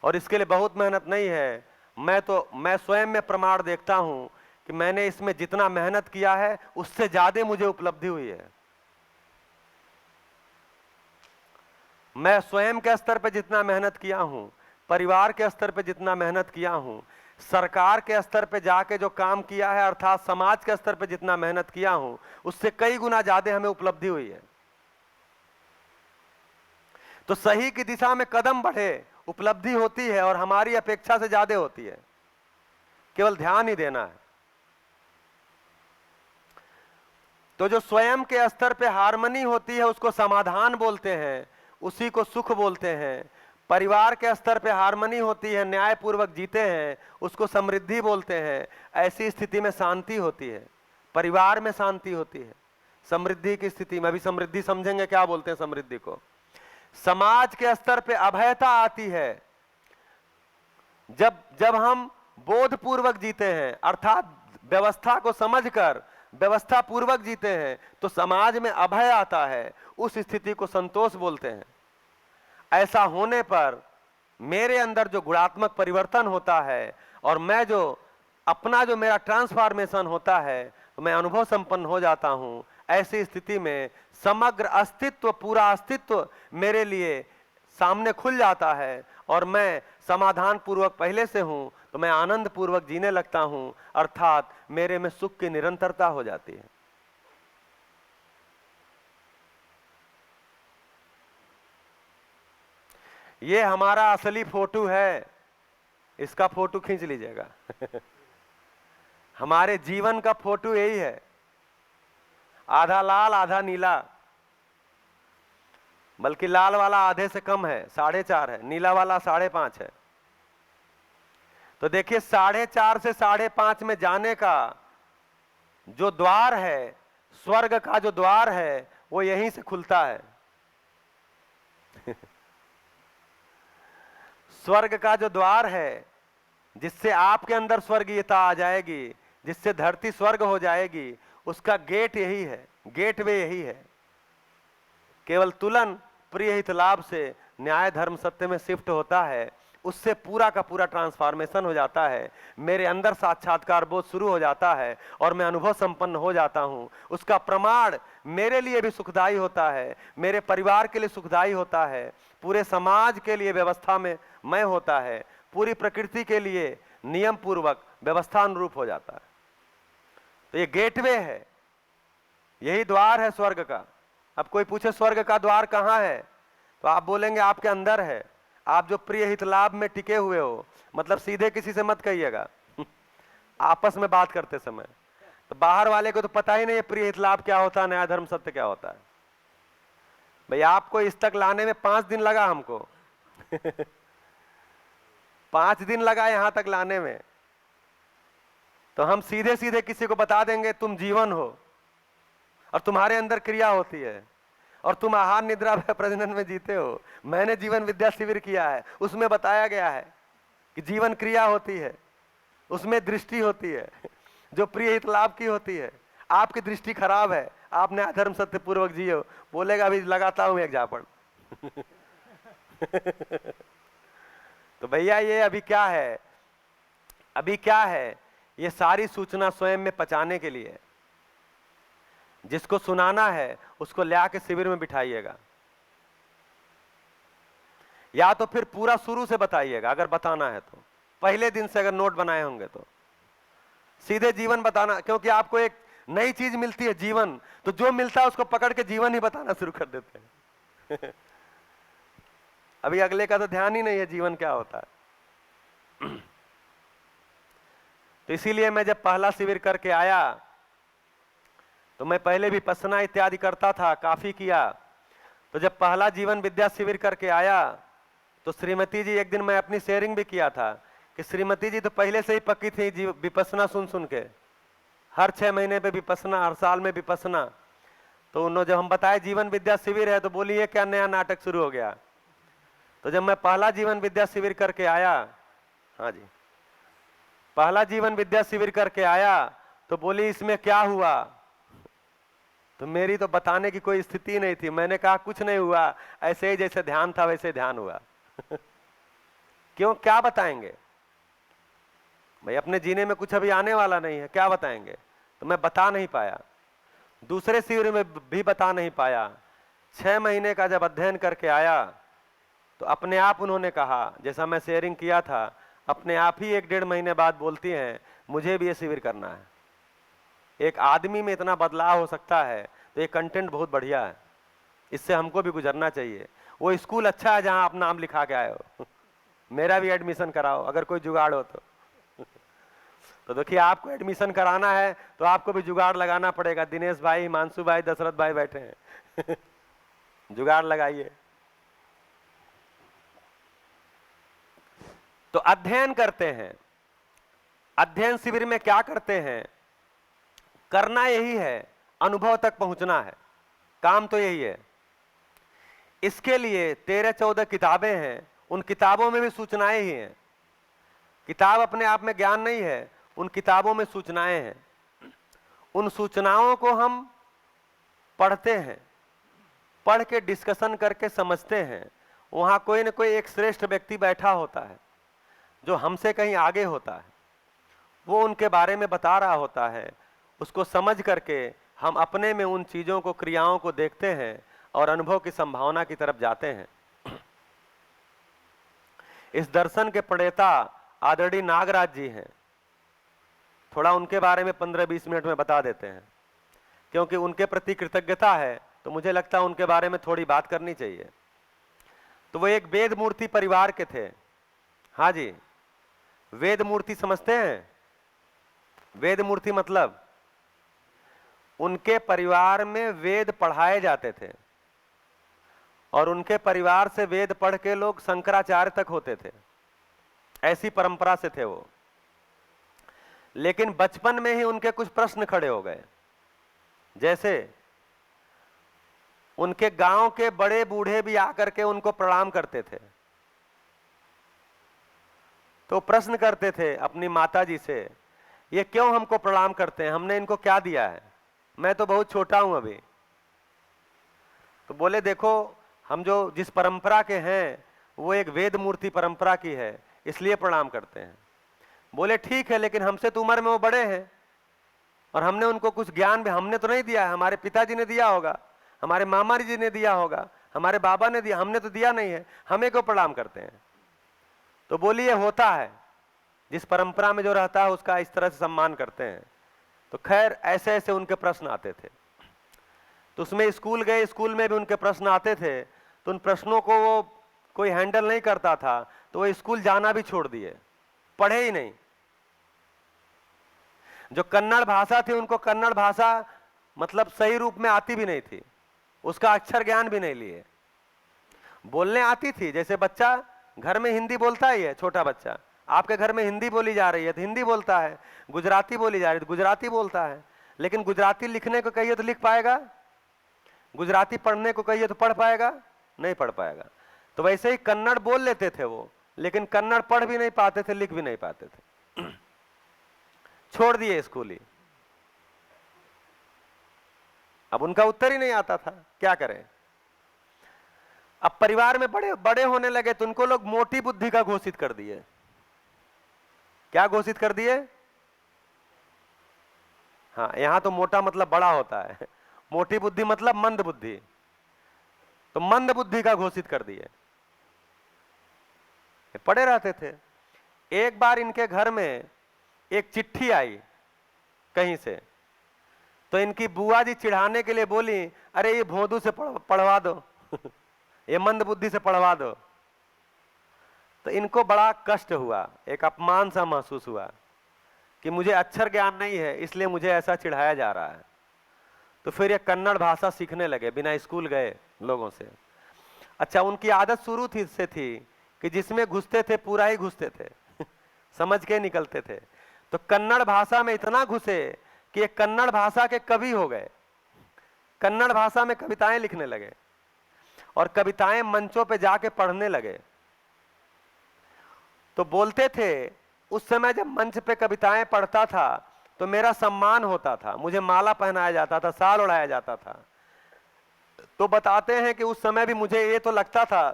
और इसके लिए बहुत मेहनत नहीं है। मैं स्वयं में प्रमाण देखता हूं कि मैंने इसमें जितना मेहनत किया है उससे ज्यादा मुझे उपलब्धि हुई है। मैं स्वयं के स्तर पर जितना मेहनत किया हूं, परिवार के स्तर पर जितना मेहनत किया हूं, सरकार के स्तर पर जाके जो काम किया है, अर्थात समाज के स्तर पर जितना मेहनत किया हूं, उससे कई गुना ज्यादा हमें उपलब्धि हुई है। तो सही की दिशा में कदम बढ़े, उपलब्धि होती है, और हमारी अपेक्षा से ज्यादा होती है। केवल ध्यान ही देना है। तो जो स्वयं के स्तर पे हार्मनी होती है उसको समाधान बोलते हैं, उसी को सुख बोलते हैं। परिवार के स्तर पे हार्मनी होती है, न्यायपूर्वक जीते हैं, उसको समृद्धि बोलते हैं। ऐसी स्थिति में शांति होती है, परिवार में शांति होती है। समृद्धि की स्थिति में, अभी समृद्धि समझेंगे क्या बोलते हैं समृद्धि को। समाज के स्तर पे अभयता आती है। जब हम बोधपूर्वक जीते हैं, अर्थात व्यवस्था को समझकर व्यवस्था पूर्वक जीते हैं, तो समाज में अभय आता है। उस स्थिति को संतोष बोलते हैं। ऐसा होने पर मेरे अंदर जो गुणात्मक परिवर्तन होता है, और मैं जो अपना जो मेरा ट्रांसफॉर्मेशन होता है, तो मैं अनुभव संपन्न हो जाता हूं। ऐसी स्थिति में समग्र अस्तित्व, पूरा अस्तित्व मेरे लिए सामने खुल जाता है, और मैं समाधान पूर्वक पहले से हूं तो मैं आनंद पूर्वक जीने लगता हूं, अर्थात मेरे में सुख की निरंतरता हो जाती है। ये हमारा असली फोटो है, इसका फोटो खींच लीजिएगा। हमारे जीवन का फोटो यही है, आधा लाल आधा नीला, बल्कि लाल वाला आधे से कम है, 4.5 है, नीला वाला 5.5 है। तो देखिए 4.5 से 5.5 में जाने का जो द्वार है, स्वर्ग का जो द्वार है, वो यहीं से खुलता है। स्वर्ग का जो द्वार है, जिससे आपके अंदर स्वर्गीयता आ जाएगी, जिससे धरती स्वर्ग हो जाएगी, उसका गेट यही है, गेटवे यही है। केवल तुलन प्रिय हित लाभ से न्याय धर्म सत्य में शिफ्ट होता है। उससे पूरा का पूरा ट्रांसफॉर्मेशन हो जाता है, मेरे अंदर साक्षात्कार बोध शुरू हो जाता है और मैं अनुभव संपन्न हो जाता हूं। उसका प्रमाण मेरे लिए भी सुखदायी होता है, मेरे परिवार के लिए सुखदायी होता है, पूरे समाज के लिए व्यवस्था में मैं होता है, पूरी प्रकृति के लिए नियम पूर्वक व्यवस्था अनुरूप हो जाता है। तो ये गेटवे है, यही द्वार है स्वर्ग का। अब कोई पूछे स्वर्ग का द्वार कहाँ है, तो आप बोलेंगे आपके अंदर है। आप जो प्रिय हित लाभ में टिके हुए हो, मतलब सीधे किसी से मत कहिएगा आपस में बात करते समय, तो बाहर वाले को तो पता ही नहीं है प्रिय हित लाभ क्या होता है, नया धर्म सत्य क्या होता है। भाई आपको इस तक लाने में 5 दिन लगा हमको 5 दिन लगा यहां तक लाने में, तो हम सीधे सीधे किसी को बता देंगे तुम जीवन हो और तुम्हारे अंदर क्रिया होती है और तुम आहार निद्रा प्रजनन में जीते हो। मैंने जीवन विद्या शिविर किया है, उसमें बताया गया है कि जीवन क्रिया होती है, उसमें दृष्टि होती है जो प्रिय हित लाभ की होती है। आपकी दृष्टि खराब है, आपने अधर्म सत्य पूर्वक जियो, बोलेगा अभी लगाता हूं एक झापड़ तो भैया ये अभी क्या है, अभी क्या है, ये सारी सूचना स्वयं में पचाने के लिए जिसको सुनाना है उसको ले आके शिविर में बिठाइएगा, या तो फिर पूरा शुरू से बताइएगा अगर बताना है तो, पहले दिन से अगर नोट बनाए होंगे तो सीधे जीवन बताना, क्योंकि आपको एक नई चीज मिलती है जीवन, तो जो मिलता है उसको पकड़ के जीवन ही बताना शुरू कर देते हैं अभी अगले का तो ध्यान ही नहीं है जीवन क्या होता है तो इसीलिए मैं जब पहला शिविर करके आया तो मैं पहले भी विपश्यना इत्यादि करता था, काफी किया। तो जब पहला जीवन विद्या शिविर करके आया तो श्रीमती जी, एक दिन मैं अपनी शेयरिंग भी किया था कि श्रीमती जी तो पहले से ही पक्की थी विपश्यना सुन सुन के, हर 6 महीने पे विपश्यना, हर साल में विपश्यना। तो उन्होंने जब हम बताए जीवन विद्या शिविर है तो बोली ये क्या नया नाटक शुरू हो गया। तो जब मैं पहला जीवन विद्या शिविर करके आया, हाँ जी, पहला जीवन विद्या शिविर करके आया तो बोली इसमें क्या हुआ, तो मेरी तो बताने की कोई स्थिति नहीं थी। मैंने कहा कुछ नहीं हुआ, ऐसे ही जैसे ध्यान था वैसे ध्यान हुआ क्यों, क्या बताएंगे भाई, अपने जीने में कुछ अभी आने वाला नहीं है, क्या बताएंगे। तो मैं बता नहीं पाया, दूसरे शिविर में भी बता नहीं पाया। 6 महीने का जब अध्ययन करके आया तो अपने आप उन्होंने कहा, जैसा मैं शेयरिंग किया था, अपने आप ही 1-1.5 महीने बाद बोलती हैं मुझे भी ये शिविर करना है। एक आदमी में इतना बदलाव हो सकता है तो ये कंटेंट बहुत बढ़िया है, इससे हमको भी गुजरना चाहिए। वो स्कूल अच्छा है जहां आप नाम लिखा के आए हो मेरा भी एडमिशन कराओ अगर कोई जुगाड़ हो तो देखिए आपको एडमिशन कराना है तो आपको भी जुगाड़ लगाना पड़ेगा। दिनेश भाई, हिमांशु भाई, दशरथ भाई बैठे हैं जुगाड़ लगाइए। तो अध्ययन करते हैं, अध्ययन शिविर में क्या करते हैं, करना यही है, अनुभव तक पहुंचना है, काम तो यही है। इसके लिए 13-14 किताबें हैं, उन किताबों में भी सूचनाएं ही हैं। किताब अपने आप में ज्ञान नहीं है, उन किताबों में सूचनाएं हैं। उन सूचनाओं को हम पढ़ते हैं, पढ़ के डिस्कशन करके समझते हैं। वहां कोई न कोई एक श्रेष्ठ व्यक्ति बैठा होता है जो हमसे कहीं आगे होता है, वो उनके बारे में बता रहा होता है। उसको समझ करके हम अपने में उन चीजों को, क्रियाओं को देखते हैं और अनुभव की संभावना की तरफ जाते हैं। इस दर्शन के प्रणेता आदरणीय नागराज जी हैं, थोड़ा उनके बारे में 15-20 मिनट में बता देते हैं, क्योंकि उनके प्रति कृतज्ञता है तो मुझे लगता है उनके बारे में थोड़ी बात करनी चाहिए। तो वो एक वेद मूर्ति परिवार के थे। हाँ जी, वेद मूर्ति समझते हैं? वेद मूर्ति मतलब उनके परिवार में वेद पढ़ाए जाते थे और उनके परिवार से वेद पढ़ के लोग शंकराचार्य तक होते थे, ऐसी परंपरा से थे वो। लेकिन बचपन में ही उनके कुछ प्रश्न खड़े हो गए, जैसे उनके गांव के बड़े बूढ़े भी आकर के उनको प्रणाम करते थे। तो प्रश्न करते थे अपनी माता जी से, ये क्यों हमको प्रणाम करते हैं, हमने इनको क्या दिया है, मैं तो बहुत छोटा हूं अभी। तो बोले देखो, हम जो जिस परंपरा के हैं वो एक वेद मूर्ति परंपरा की है, इसलिए प्रणाम करते हैं। बोले ठीक है, लेकिन हमसे तो उम्र में वो बड़े हैं और हमने उनको कुछ ज्ञान भी हमने तो नहीं दिया है, हमारे पिताजी ने दिया होगा, हमारे मामा जी ने दिया होगा, हमारे बाबा ने दिया, हमने तो दिया नहीं है, हमें क्यों प्रणाम करते हैं? तो बोलिए होता है, जिस परंपरा में जो रहता है उसका इस तरह से सम्मान करते हैं। तो खैर ऐसे ऐसे उनके प्रश्न आते थे। तो उसमें स्कूल गए, स्कूल में भी उनके प्रश्न आते थे, तो उन प्रश्नों को वो कोई हैंडल नहीं करता था, तो वो स्कूल जाना भी छोड़ दिए, पढ़े ही नहीं। जो कन्नड़ भाषा थी, उनको कन्नड़ भाषा मतलब सही रूप में आती भी नहीं थी, उसका अक्षर ज्ञान भी नहीं लिए। बोलने आती थी, जैसे बच्चा घर में हिंदी बोलता ही है, छोटा बच्चा आपके घर में हिंदी बोली जा रही है तो हिंदी बोलता है, गुजराती बोली जा रही है तो गुजराती बोलता है, लेकिन गुजराती लिखने को कहिए तो लिख पाएगा, गुजराती पढ़ने को कहिए तो पढ़ पाएगा? नहीं पढ़ पाएगा। तो वैसे ही कन्नड़ बोल लेते थे वो, लेकिन कन्नड़ पढ़ भी नहीं पाते थे, लिख भी नहीं पाते थे। छोड़ दिए स्कूल ही। अब उनका उत्तर ही नहीं आता था, क्या करें? अब परिवार में बड़े बड़े होने लगे तो उनको लोग मोटी बुद्धि का घोषित कर दिए। क्या घोषित कर दिए? हाँ, यहां तो मोटा मतलब बड़ा होता है, मोटी बुद्धि मतलब मंद बुद्धि, तो मंद बुद्धि का घोषित कर दिए। पड़े रहते थे। एक बार इनके घर में एक चिट्ठी आई कहीं से, तो इनकी बुआ जी चिढ़ाने के लिए बोली, अरे ये भोंदू से पढ़वा दो ये मंद बुद्धि से पढ़वा दो। तो इनको बड़ा कष्ट हुआ, एक अपमान सा महसूस हुआ कि मुझे अक्षर ज्ञान नहीं है, इसलिए मुझे ऐसा चिढ़ाया जा रहा है। तो फिर ये कन्नड़ भाषा सीखने लगे बिना स्कूल गए लोगों से। अच्छा, उनकी आदत शुरू से थी कि जिसमें घुसते थे पूरा ही घुसते थे समझ के निकलते थे। तो कन्नड़ भाषा में इतना घुसे कि ये कन्नड़ भाषा के कवि हो गए, कन्नड़ भाषा में कविताएं लिखने लगे और कविताएं मंचों पे जाके पढ़ने लगे। तो बोलते थे, उस समय जब मंच पे कविताएं पढ़ता था तो मेरा सम्मान होता था, मुझे माला पहनाया जाता था, शाल उड़ाया जाता था। तो बताते हैं कि उस समय भी मुझे ये तो लगता था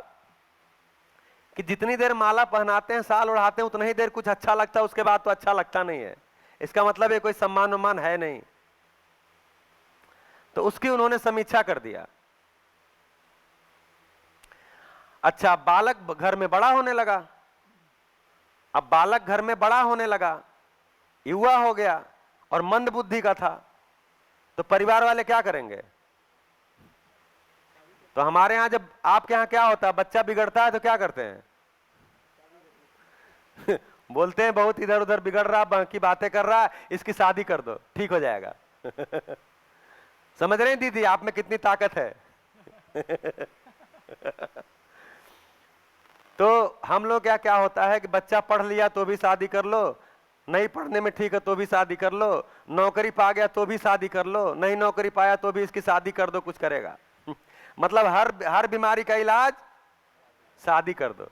कि जितनी देर माला पहनाते हैं, शाल उड़ाते हैं, उतना ही देर कुछ अच्छा लगता है, उसके बाद तो अच्छा लगता नहीं है। इसका मतलब ये कोई सम्मान उम्मान है नहीं। तो उसकी उन्होंने समीक्षा कर दिया। अच्छा, बालक घर में बड़ा होने लगा। अब बालक घर में बड़ा होने लगा, युवा हो गया और मंद बुद्धि का था, तो परिवार वाले क्या करेंगे? तो हमारे यहां, जब आपके यहां क्या होता है, बच्चा बिगड़ता है तो क्या करते हैं? बोलते हैं बहुत इधर उधर बिगड़ रहा, बाकी बातें कर रहा, इसकी शादी कर दो, ठीक हो जाएगा। समझ रहे हैं दीदी, आप में कितनी ताकत है? तो हम लोग क्या होता है कि बच्चा पढ़ लिया तो भी शादी कर लो, नहीं पढ़ने में ठीक है तो भी शादी कर लो, नौकरी पा गया तो भी शादी कर लो, नहीं नौकरी पाया तो भी इसकी शादी कर दो, कुछ करेगा। मतलब हर बीमारी का इलाज शादी कर दो।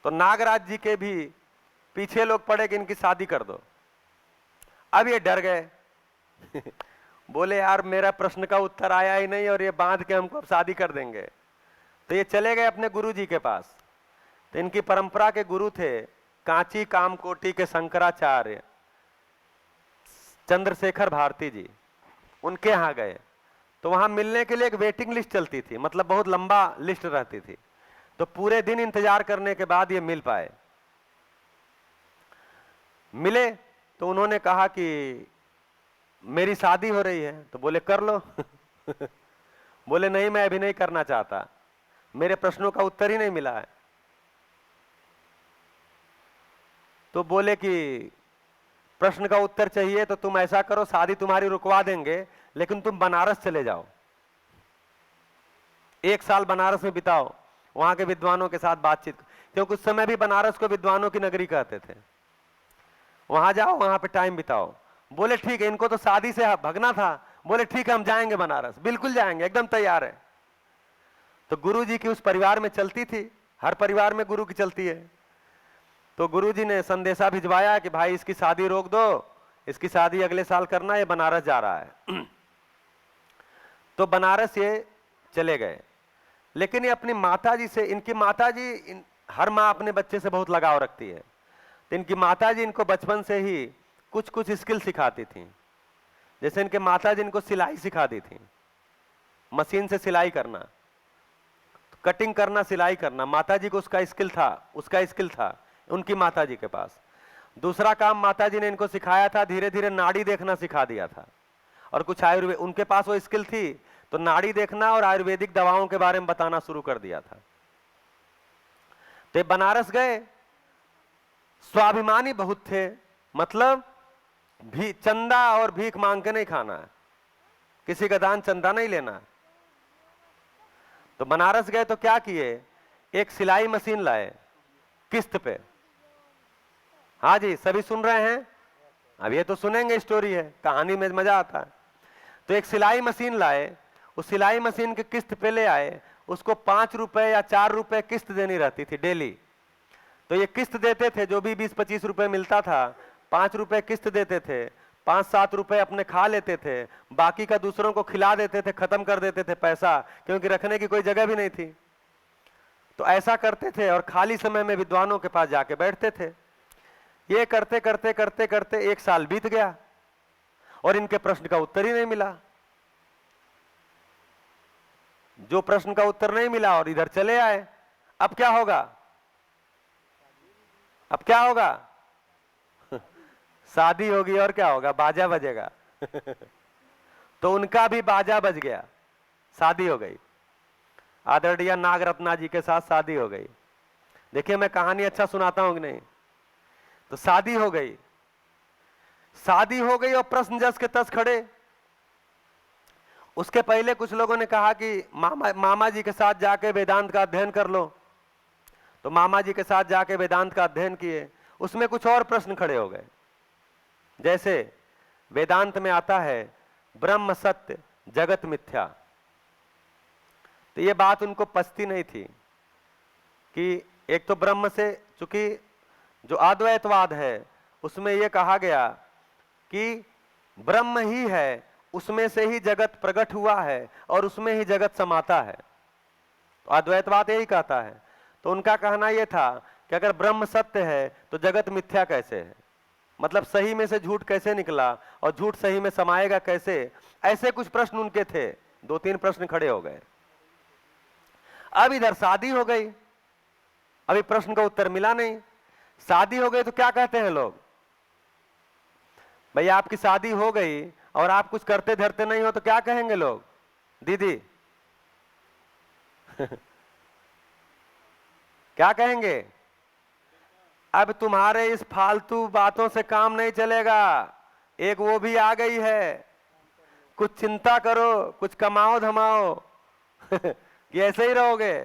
तो नागराज जी के भी पीछे लोग पड़े कि इनकी शादी कर दो। अब ये डर गए बोले यार मेरा प्रश्न का उत्तर आया ही नहीं और ये बांध के हमको अब शादी कर देंगे। तो ये चले गए अपने गुरु जी के पास। तो इनकी परंपरा के गुरु थे कांची कामकोटी के शंकराचार्य चंद्रशेखर भारती जी, उनके यहाँ गए। तो वहां मिलने के लिए एक वेटिंग लिस्ट चलती थी, मतलब बहुत लंबा लिस्ट रहती थी। तो पूरे दिन इंतजार करने के बाद ये मिल पाए। मिले तो उन्होंने कहा कि मेरी शादी हो रही है। तो बोले कर लो बोले नहीं, मैं अभी नहीं करना चाहता, मेरे प्रश्नों का उत्तर ही नहीं मिला है। तो बोले कि प्रश्न का उत्तर चाहिए तो तुम ऐसा करो, शादी तुम्हारी रुकवा देंगे, लेकिन तुम बनारस चले जाओ, 1 साल बनारस में बिताओ, वहां के विद्वानों के साथ बातचीत, क्योंकि उस समय भी बनारस को विद्वानों की नगरी कहते थे। वहां जाओ, वहां पे टाइम बिताओ। बोले ठीक है, इनको तो शादी से भगना था। बोले ठीक है, हम जाएंगे बनारस, बिल्कुल जाएंगे, एकदम तैयार है। तो गुरु जी की उस परिवार में चलती थी, हर परिवार में गुरु की चलती है। तो गुरु जी ने संदेशा भिजवाया कि भाई इसकी शादी रोक दो, इसकी शादी अगले साल करना, ये बनारस जा रहा है। तो बनारस ये चले गए। लेकिन ये अपनी माताजी से, इनकी माताजी, हर माँ अपने बच्चे से बहुत लगाव रखती है, तो इनकी माताजी इनको बचपन से ही कुछ कुछ स्किल सिखाती थी। जैसे इनके माताजी इनको सिलाई सिखा दी थी, मशीन से सिलाई करना, कटिंग करना, सिलाई करना, माताजी को उसका स्किल था उनकी माताजी के पास। दूसरा काम माताजी ने इनको सिखाया था, धीरे धीरे नाड़ी देखना सिखा दिया था, और कुछ आयुर्वेद, उनके पास वो स्किल थी तो नाड़ी देखना और आयुर्वेदिक दवाओं के बारे में बताना शुरू कर दिया था। तो बनारस गए, स्वाभिमानी बहुत थे, मतलब भी चंदा और भीख मांग के नहीं खाना है, किसी का दान चंदा नहीं लेना। तो बनारस गए तो क्या किए, एक सिलाई मशीन लाए किस्त पे। हाँ जी, सभी सुन रहे हैं? अब ये तो सुनेंगे, स्टोरी है, कहानी में मजा आता है। तो एक सिलाई मशीन लाए, उस सिलाई मशीन के किस्त पे ले आए, उसको 5 रुपए या 4 रुपए किस्त देनी रहती थी डेली। तो ये किस्त देते थे, जो भी 20-25 रुपए मिलता था, 5 रुपए किस्त देते थे, 5-7 रुपए अपने खा लेते थे, बाकी का दूसरों को खिला देते थे, खत्म कर देते थे पैसा, क्योंकि रखने की कोई जगह भी नहीं थी। तो ऐसा करते थे और खाली समय में विद्वानों के पास जाके बैठते थे। ये करते करते करते करते 1 साल बीत गया और इनके प्रश्न का उत्तर ही नहीं मिला। जो प्रश्न का उत्तर नहीं मिला और इधर चले आए। अब क्या होगा, अब क्या होगा? शादी होगी और क्या होगा, बाजा बजेगा। तो उनका भी बाजा बज गया, शादी हो गई। आदरणीय नागरत्ना जी के साथ शादी हो गई। देखिए मैं कहानी अच्छा सुनाता हूं कि नहीं। तो शादी हो गई, शादी हो गई और प्रश्न जस के तस खड़े। उसके पहले कुछ लोगों ने कहा कि मामा जी के साथ जाके वेदांत का अध्ययन कर लो। तो मामा जी के साथ जाके वेदांत का अध्ययन किए। उसमें कुछ और प्रश्न खड़े हो गए, जैसे वेदांत में आता है ब्रह्म सत्य जगत मिथ्या। तो ये बात उनको पचती नहीं थी कि एक तो ब्रह्म से, चूंकि जो अद्वैतवाद है उसमें यह कहा गया कि ब्रह्म ही है, उसमें से ही जगत प्रकट हुआ है और उसमें ही जगत समाता है। तो अद्वैतवाद यही कहता है। तो उनका कहना यह था कि अगर ब्रह्म सत्य है तो जगत मिथ्या कैसे है, मतलब सही में से झूठ कैसे निकला और झूठ सही में समाएगा कैसे। ऐसे कुछ प्रश्न उनके थे, 2-3 प्रश्न खड़े हो गए। अब इधर शादी हो गई, अभी प्रश्न का उत्तर मिला नहीं। शादी हो गई तो क्या कहते हैं लोग, भाई आपकी शादी हो गई और आप कुछ करते धरते नहीं हो तो क्या कहेंगे लोग, दीदी? क्या कहेंगे? अब तुम्हारे इस फालतू बातों से काम नहीं चलेगा, एक वो भी आ गई है, कुछ चिंता करो, कुछ कमाओ धमाओ। कि ऐसे ही रहोगे?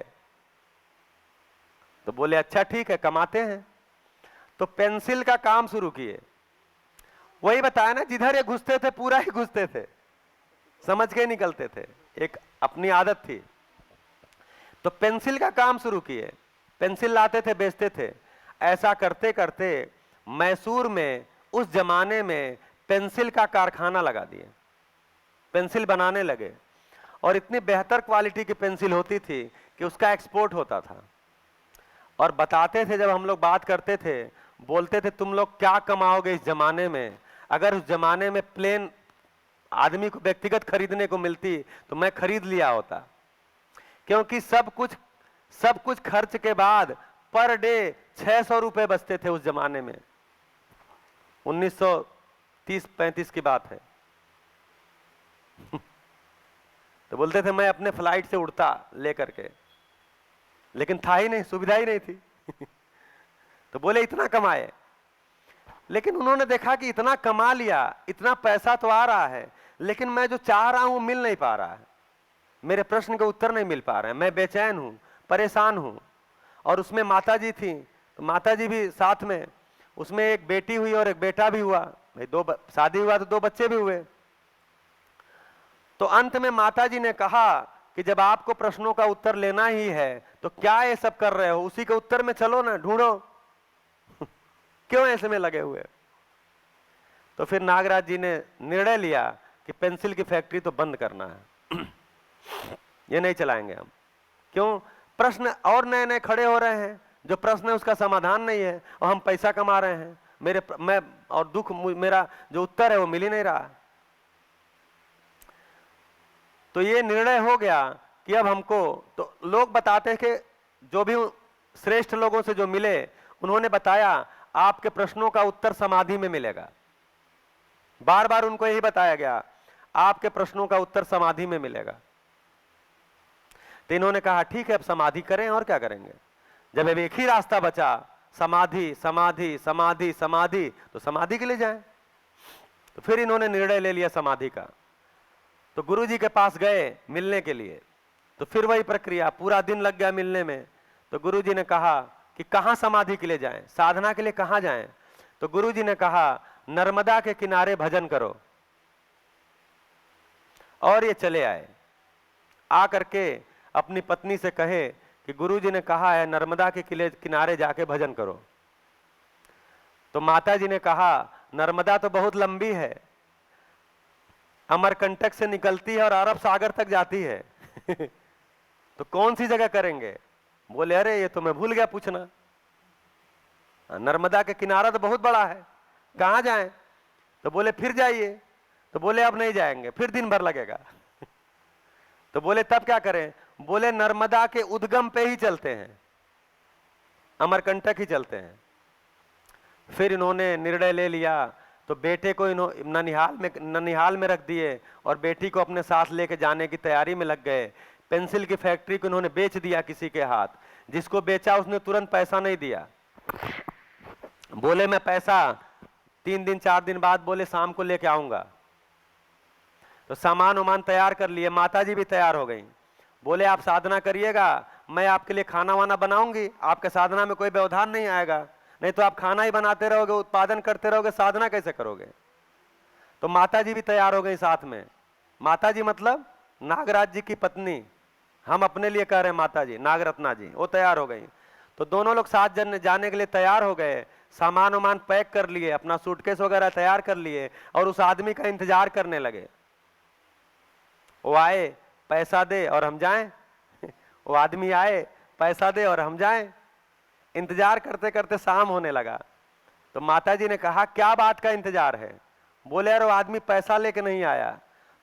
तो बोले अच्छा ठीक है, कमाते हैं। तो पेंसिल का काम शुरू किए। वही बताया ना, जिधर ये घुसते थे पूरा ही घुसते थे, समझ के निकलते थे, एक अपनी आदत थी। तो पेंसिल का काम शुरू किए, पेंसिल लाते थे, बेचते थे। ऐसा करते करते मैसूर में उस जमाने में पेंसिल का कारखाना लगा दिए, पेंसिल बनाने लगे। और इतनी बेहतर क्वालिटी की पेंसिल होती थी कि उसका एक्सपोर्ट होता था। और बताते थे, जब हम लोग बात करते थे, बोलते थे तुम लोग क्या कमाओगे इस जमाने में, अगर उस जमाने में प्लेन आदमी को व्यक्तिगत खरीदने को मिलती तो मैं खरीद लिया होता। क्योंकि सब कुछ खर्च के बाद पर डे 600 रुपए बचते थे उस जमाने में। 1930-35 की बात है। तो बोलते थे मैं अपने फ्लाइट से उड़ता लेकर के, लेकिन था ही नहीं, सुविधा ही नहीं थी। तो बोले इतना कमाए। लेकिन उन्होंने देखा कि इतना कमा लिया, इतना पैसा तो आ रहा है, लेकिन मैं जो चाह रहा हूं मिल नहीं पा रहा है, मेरे प्रश्न के उत्तर नहीं मिल पा रहे हैं, मैं बेचैन हूं, परेशान हूं। और उसमें माताजी थी, तो माताजी भी साथ में, उसमें एक बेटी हुई और एक बेटा भी हुआ, भाई शादी हुआ तो 2 बच्चे भी हुए। तो अंत में माताजी ने कहा कि जब आपको प्रश्नों का उत्तर लेना ही है तो क्या ये सब कर रहे हो, उसी के उत्तर में चलो ना, ढूंढो। क्यों ऐसे में लगे हुए? तो फिर नागराज जी ने निर्णय लिया कि पेंसिल की फैक्ट्री तो बंद करना है। ये नहीं चलाएंगे हम। क्यों? प्रश्न और नए नए खड़े हो रहे हैं, जो प्रश्न है उसका समाधान नहीं है, और हम पैसा कमा रहे हैं। मैं और दुख मेरा जो उत्तर है वो मिल ही नहीं रहा। तो ये निर्णय हो गया कि अब हमको, तो लोग बताते हैं कि जो भी श्रेष्ठ लोगों से जो मिले उन्होंने बताया आपके प्रश्नों का उत्तर समाधि में मिलेगा। बार बार उनको यही बताया गया आपके प्रश्नों का उत्तर समाधि में मिलेगा। तो इन्होंने कहा ठीक है अब समाधि करें, और क्या करेंगे, जब अब एक ही रास्ता बचा समाधि समाधि समाधि समाधि, तो समाधि के लिए जाएं। तो फिर इन्होंने निर्णय ले लिया समाधि का। तो गुरु जी के पास गए मिलने के लिए, तो फिर वही प्रक्रिया, पूरा दिन लग गया मिलने में। तो गुरु जी ने कहा कि कहाँ समाधि के लिए जाएं, साधना के लिए कहाँ जाएं? तो गुरु जी ने कहा नर्मदा के किनारे भजन करो। और ये चले आए, आ करके अपनी पत्नी से कहे कि गुरु जी ने कहा है नर्मदा के किनारे जाके भजन करो। तो माता जी ने कहा नर्मदा तो बहुत लंबी है, अमरकंटक से निकलती है और अरब सागर तक जाती है तो कौन सी जगह करेंगे? बोले अरे ये तो मैं भूल गया पूछना, नर्मदा के किनारा तो बहुत बड़ा है, कहाँ जाएं? तो बोले फिर जाइए। तो बोले अब नहीं जाएंगे, फिर दिन भर लगेगा तो बोले तब क्या करें? बोले नर्मदा के उद्गम पे ही चलते हैं, अमरकंटक ही चलते हैं। फिर इन्होंने निर्णय ले लिया, तो बेटे को ननिहाल में रख दिए और बेटी को अपने साथ लेके जाने की तैयारी में लग गए। पेंसिल की फैक्ट्री को इन्होंने बेच दिया किसी के हाथ, जिसको बेचा उसने तुरंत पैसा नहीं दिया। बोले मैं पैसा 3 दिन 4 दिन बाद बोले शाम को लेके आऊंगा। तो सामान वामान तैयार कर लिए, माता जी भी तैयार हो गई। बोले आप साधना करिएगा, मैं आपके लिए खाना वाना बनाऊंगी, आपके साधना में कोई व्यवधान नहीं आएगा, नहीं तो आप खाना ही बनाते रहोगे, उत्पादन करते रहोगे, साधना कैसे करोगे? तो माता जी भी तैयार हो गई साथ में। माता जी मतलब नागराज जी की पत्नी, हम अपने लिए कह रहे हैं माता जी, नागरत्ना जी, वो तैयार हो गई। तो दोनों लोग साथ जाने के लिए तैयार हो गए, सामान वामान पैक कर लिए, अपना सूटकेस वगैरह तैयार कर लिए और उस आदमी का इंतजार करने लगे। वो आए, पैसा दे और हम जाएं वो आदमी आए, पैसा दे और हम जाएं। इंतजार करते करते शाम होने लगा। तो माता जी ने कहा क्या बात का इंतजार है? बोले यार वो आदमी पैसा लेके नहीं आया।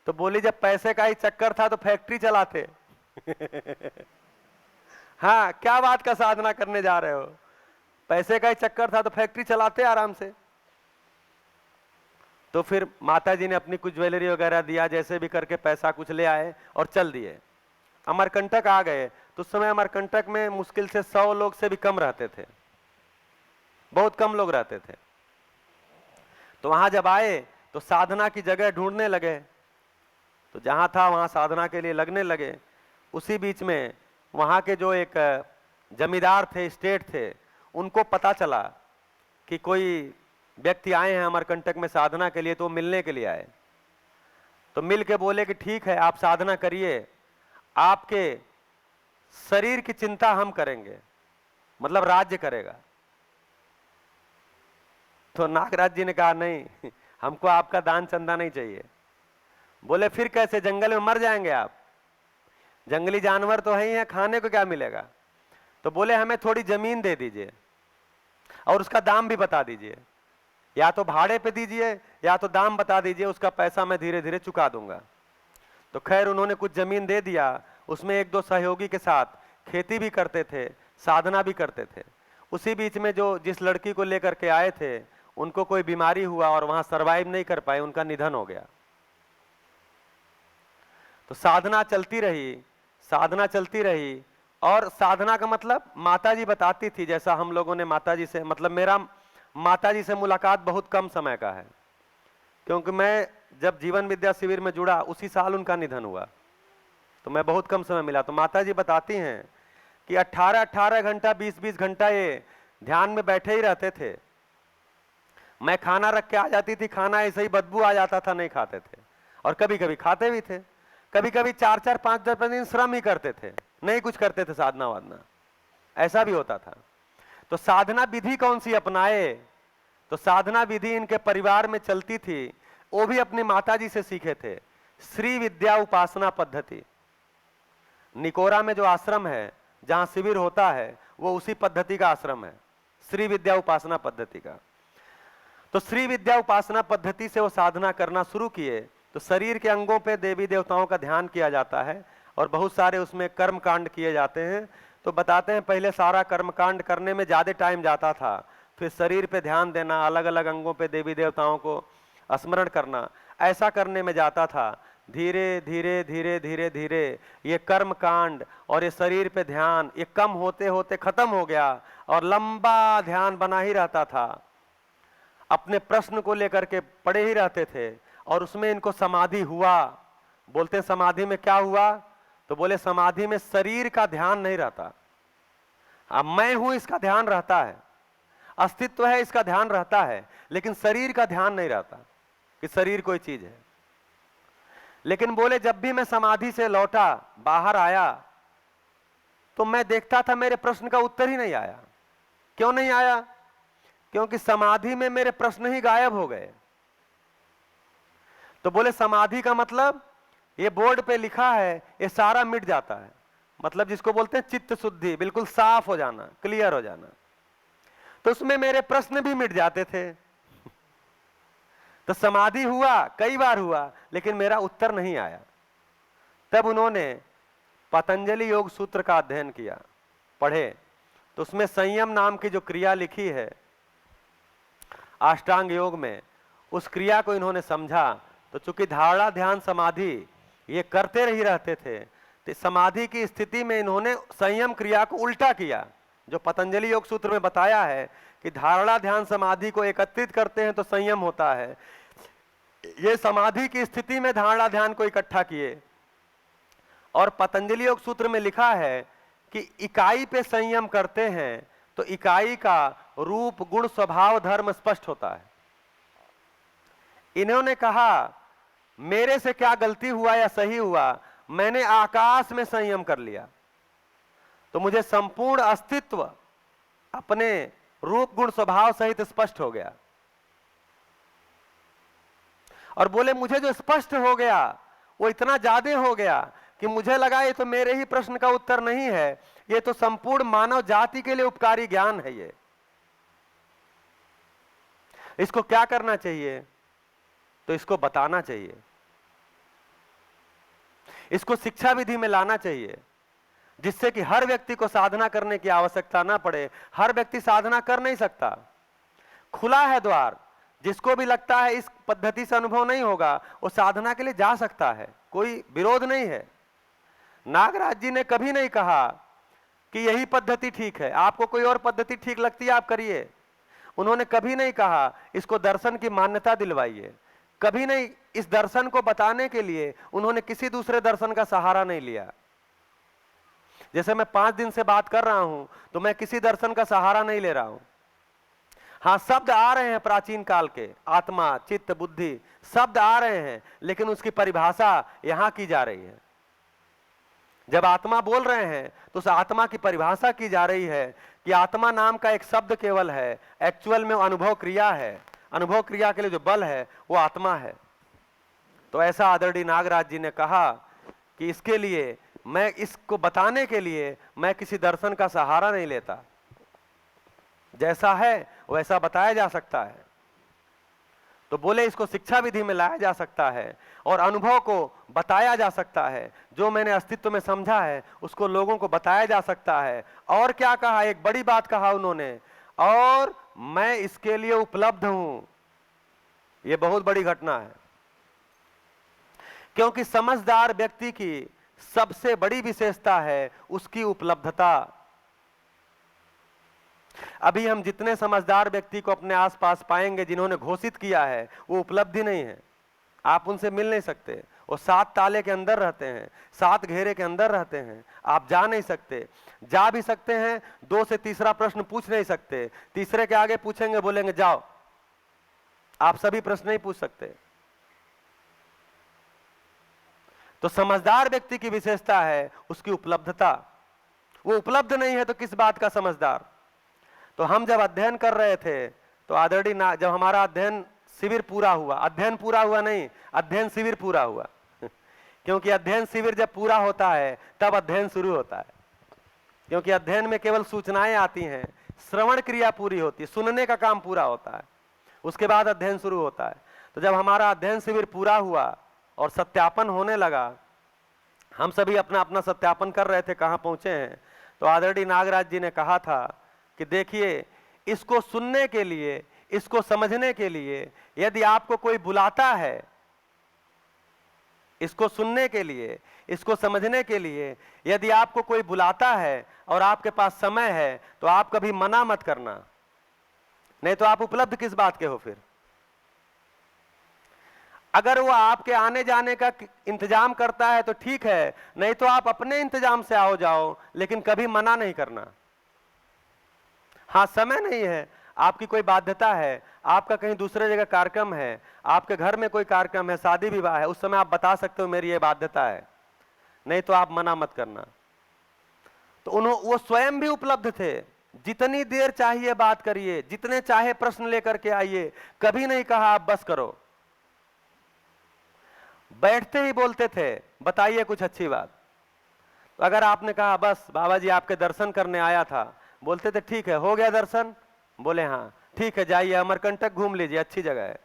तो बोली जब पैसे का ही चक्कर था तो फैक्ट्री चलाते हाँ, क्या बात का साधना करने जा रहे हो? पैसे का ही चक्कर था तो फैक्ट्री चलाते आराम से। तो फिर माता जी ने अपनी कुछ ज्वेलरी वगैरह दिया, जैसे भी करके पैसा कुछ ले आए और चल दिए। अमरकंटक आ गए तो उस समय अमरकंटक में मुश्किल से 100 लोग से भी कम रहते थे, बहुत कम लोग रहते थे। तो वहां जब आए तो साधना की जगह ढूंढने लगे, तो जहां था वहां साधना के लिए लगने लगे। उसी बीच में वहां के जो एक जमींदार थे, स्टेट थे, उनको पता चला कि कोई व्यक्ति आए हैं अमरकंटक में साधना के लिए, तो मिलने के लिए आए। तो मिल के बोले कि ठीक है आप साधना करिए, आपके शरीर की चिंता हम करेंगे, मतलब राज्य करेगा। तो नागराज जी ने कहा नहीं, हमको आपका दान चंदा नहीं चाहिए। बोले फिर कैसे, जंगल में मर जाएंगे आप, जंगली जानवर तो है ही है, खाने को क्या मिलेगा? तो बोले हमें थोड़ी जमीन दे दीजिए और उसका दाम भी बता दीजिए, या तो भाड़े पे दीजिए या तो दाम बता दीजिए, उसका पैसा मैं धीरे धीरे चुका दूंगा। तो खैर उन्होंने कुछ जमीन दे दिया, उसमें 1-2 सहयोगी के साथ खेती भी करते थे, साधना भी करते थे। उसी बीच में जो जिस लड़की को लेकर के आए थे उनको कोई बीमारी हुआ और वहां सरवाइव नहीं कर पाए, उनका निधन हो गया। तो साधना चलती रही, साधना चलती रही। और साधना का मतलब माताजी बताती थी, जैसा हम लोगों ने माताजी से, मतलब मेरा माताजी से मुलाकात बहुत कम समय का है, क्योंकि मैं जब जीवन विद्या शिविर में जुड़ा उसी साल उनका निधन हुआ, तो मैं बहुत कम समय मिला। तो माताजी बताती हैं कि 18-18 घंटा 20-20 घंटा ये ध्यान में बैठे ही रहते थे। मैं खाना रख के आ जाती थी, खाना ऐसे ही बदबू आ जाता था, नहीं खाते थे, और कभी कभी खाते भी थे। कभी कभी 4-4 5-10 दिन श्रम ही करते थे, नहीं कुछ करते थे साधना वाधना, ऐसा भी होता था। तो साधना विधि कौन सी अपनाए? तो साधना विधि इनके परिवार में चलती थी, वो भी अपनी माताजी से सीखे थे, श्री विद्या उपासना पद्धति। निकोरा में जो आश्रम है जहां शिविर होता है वो उसी पद्धति का आश्रम है, श्री विद्या उपासना पद्धति का। तो श्री विद्या उपासना पद्धति से वो साधना करना शुरू किए। तो शरीर के अंगों पे देवी देवताओं का ध्यान किया जाता है और बहुत सारे उसमें कर्म कांड किए जाते हैं। तो बताते हैं पहले सारा कर्म कांड करने में ज़्यादा टाइम जाता था, फिर शरीर पे ध्यान देना, अलग अलग अंगों पे देवी देवताओं को स्मरण करना, ऐसा करने में जाता था। धीरे धीरे धीरे धीरे धीरे ये कर्म कांड और ये शरीर पे ध्यान ये कम होते होते खत्म हो गया और लंबा ध्यान बना ही रहता था। अपने प्रश्न को लेकर के पड़े ही रहते थे और उसमें इनको समाधि हुआ। बोलते हैं समाधि में क्या हुआ? तो बोले समाधि में शरीर का ध्यान नहीं रहता। अब मैं हूं इसका ध्यान रहता है, अस्तित्व है इसका ध्यान रहता है, लेकिन शरीर का ध्यान नहीं रहता कि शरीर कोई चीज है। लेकिन बोले जब भी मैं समाधि से लौटा, बाहर आया, तो मैं देखता था मेरे प्रश्न का उत्तर ही नहीं आया। क्यों नहीं आया? क्योंकि समाधि में मेरे प्रश्न ही गायब हो गए। तो बोले समाधि का मतलब ये बोर्ड पे लिखा है ये सारा मिट जाता है, मतलब जिसको बोलते हैं चित्त शुद्धि, बिल्कुल साफ हो जाना, क्लियर हो जाना। तो उसमें मेरे प्रश्न भी मिट जाते थे। तो समाधि हुआ, कई बार हुआ, लेकिन मेरा उत्तर नहीं आया। तब उन्होंने पतंजलि योग सूत्र का अध्ययन किया, पढ़े, तो उसमें संयम नाम की जो क्रिया लिखी है अष्टांग योग में, उस क्रिया को इन्होंने समझा। तो चूंकि धारणा ध्यान समाधि ये करते ही रहते थे, तो समाधि की स्थिति में इन्होंने संयम क्रिया को उल्टा किया। जो पतंजलि योग सूत्र में बताया है कि धारणा ध्यान समाधि को एकत्रित करते हैं तो संयम होता है, ये समाधि की स्थिति में धारणा ध्यान को इकट्ठा किए। और पतंजलि योग सूत्र में लिखा है कि इकाई पे संयम करते हैं तो इकाई का रूप गुण स्वभाव धर्म स्पष्ट होता है। इन्होंने कहा मेरे से क्या गलती हुआ या सही हुआ, मैंने आकाश में संयम कर लिया तो मुझे संपूर्ण अस्तित्व अपने रूप गुण स्वभाव सहित स्पष्ट हो गया। और बोले मुझे जो स्पष्ट हो गया वो इतना ज्यादा हो गया कि मुझे लगा ये तो मेरे ही प्रश्न का उत्तर नहीं है, ये तो संपूर्ण मानव जाति के लिए उपकारी ज्ञान है। ये इसको क्या करना चाहिए? तो इसको बताना चाहिए, इसको शिक्षा विधि में लाना चाहिए, जिससे कि हर व्यक्ति को साधना करने की आवश्यकता ना पड़े। हर व्यक्ति साधना कर नहीं सकता, खुला है द्वार। जिसको भी लगता है इस पद्धति से अनुभव नहीं होगा वो साधना के लिए जा सकता है, कोई विरोध नहीं है। नागराज जी ने कभी नहीं कहा कि यही पद्धति ठीक है, आपको कोई और पद्धति ठीक लगती है आप करिए। उन्होंने कभी नहीं कहा इसको दर्शन की मान्यता दिलवाइए, कभी नहीं। इस दर्शन को बताने के लिए उन्होंने किसी दूसरे दर्शन का सहारा नहीं लिया। जैसे मैं 5 दिन से बात कर रहा हूं तो मैं किसी दर्शन का सहारा नहीं ले रहा हूं। हाँ, शब्द आ रहे हैं प्राचीन काल के, आत्मा चित्त बुद्धि शब्द आ रहे हैं, लेकिन उसकी परिभाषा यहां की जा रही है। जब आत्मा बोल रहे हैं तो उस आत्मा की परिभाषा की जा रही है कि आत्मा नाम का एक शब्द केवल है, एक्चुअल में वो अनुभव क्रिया है। अनुभव क्रिया के लिए जो बल है वो आत्मा है। तो ऐसा आदरणीय नागराज जी ने कहा कि इसके लिए मैं, इसको बताने के लिए मैं किसी दर्शन का सहारा नहीं लेता, जैसा है वैसा बताया जा सकता है। तो बोले इसको शिक्षा विधि में लाया जा सकता है और अनुभव को बताया जा सकता है। जो मैंने अस्तित्व में समझा है उसको लोगों को बताया जा सकता है। और क्या कहा, एक बड़ी बात कहा उन्होंने, और मैं इसके लिए उपलब्ध हूं। यह बहुत बड़ी घटना है, क्योंकि समझदार व्यक्ति की सबसे बड़ी विशेषता है उसकी उपलब्धता। अभी हम जितने समझदार व्यक्ति को अपने आसपास पाएंगे जिन्होंने घोषित किया है वो उपलब्धि नहीं है, आप उनसे मिल नहीं सकते। वो 7 ताले के अंदर रहते हैं, 7 घेरे के अंदर रहते हैं, आप जा नहीं सकते। जा भी सकते हैं 2 से तीसरा प्रश्न पूछ नहीं सकते, तीसरे के आगे पूछेंगे बोलेंगे जाओ, आप सभी प्रश्न नहीं पूछ सकते। तो समझदार व्यक्ति की विशेषता है उसकी उपलब्धता। वो उपलब्ध नहीं है तो किस बात का समझदार। तो हम जब अध्ययन कर रहे थे तो आदरणीय, जब हमारा अध्ययन शिविर पूरा हुआ, अध्ययन पूरा हुआ नहीं, अध्ययन शिविर पूरा हुआ क्योंकि अध्ययन शिविर जब पूरा होता है तब अध्ययन शुरू होता है, क्योंकि अध्ययन में केवल सूचनाएं आती हैं, श्रवण क्रिया पूरी होती है, सुनने का काम पूरा होता है, उसके बाद अध्ययन शुरू होता है। तो जब हमारा अध्ययन शिविर पूरा हुआ और सत्यापन होने लगा, हम सभी अपना अपना सत्यापन कर रहे थे कहाँ पहुंचे हैं, तो आदरणीय नागराज जी ने कहा था कि देखिए, इसको सुनने के लिए, इसको समझने के लिए यदि आपको कोई बुलाता है, इसको सुनने के लिए, इसको समझने के लिए यदि आपको कोई बुलाता है और आपके पास समय है, तो आप कभी मना मत करना, नहीं तो आप उपलब्ध किस बात के हो फिर। अगर वो आपके आने जाने का इंतजाम करता है तो ठीक है, नहीं तो आप अपने इंतजाम से आओ जाओ, लेकिन कभी मना नहीं करना। हाँ, समय नहीं है, आपकी कोई बाध्यता है, आपका कहीं दूसरे जगह कार्यक्रम है, आपके घर में कोई कार्यक्रम है, शादी विवाह है, उस समय आप बता सकते हो मेरी ये बाध्यता है, नहीं तो आप मना मत करना। तो वो स्वयं भी उपलब्ध थे, जितनी देर चाहिए बात करिए, जितने चाहे प्रश्न लेकर के आइए, कभी नहीं कहा आप बस करो। बैठते ही बोलते थे, बताइए कुछ अच्छी बात। तो अगर आपने कहा बस बाबा जी आपके दर्शन करने आया था, बोलते थे ठीक है, हो गया दर्शन, बोले हाँ ठीक है, जाइए अमरकंटक घूम लीजिए, अच्छी जगह है।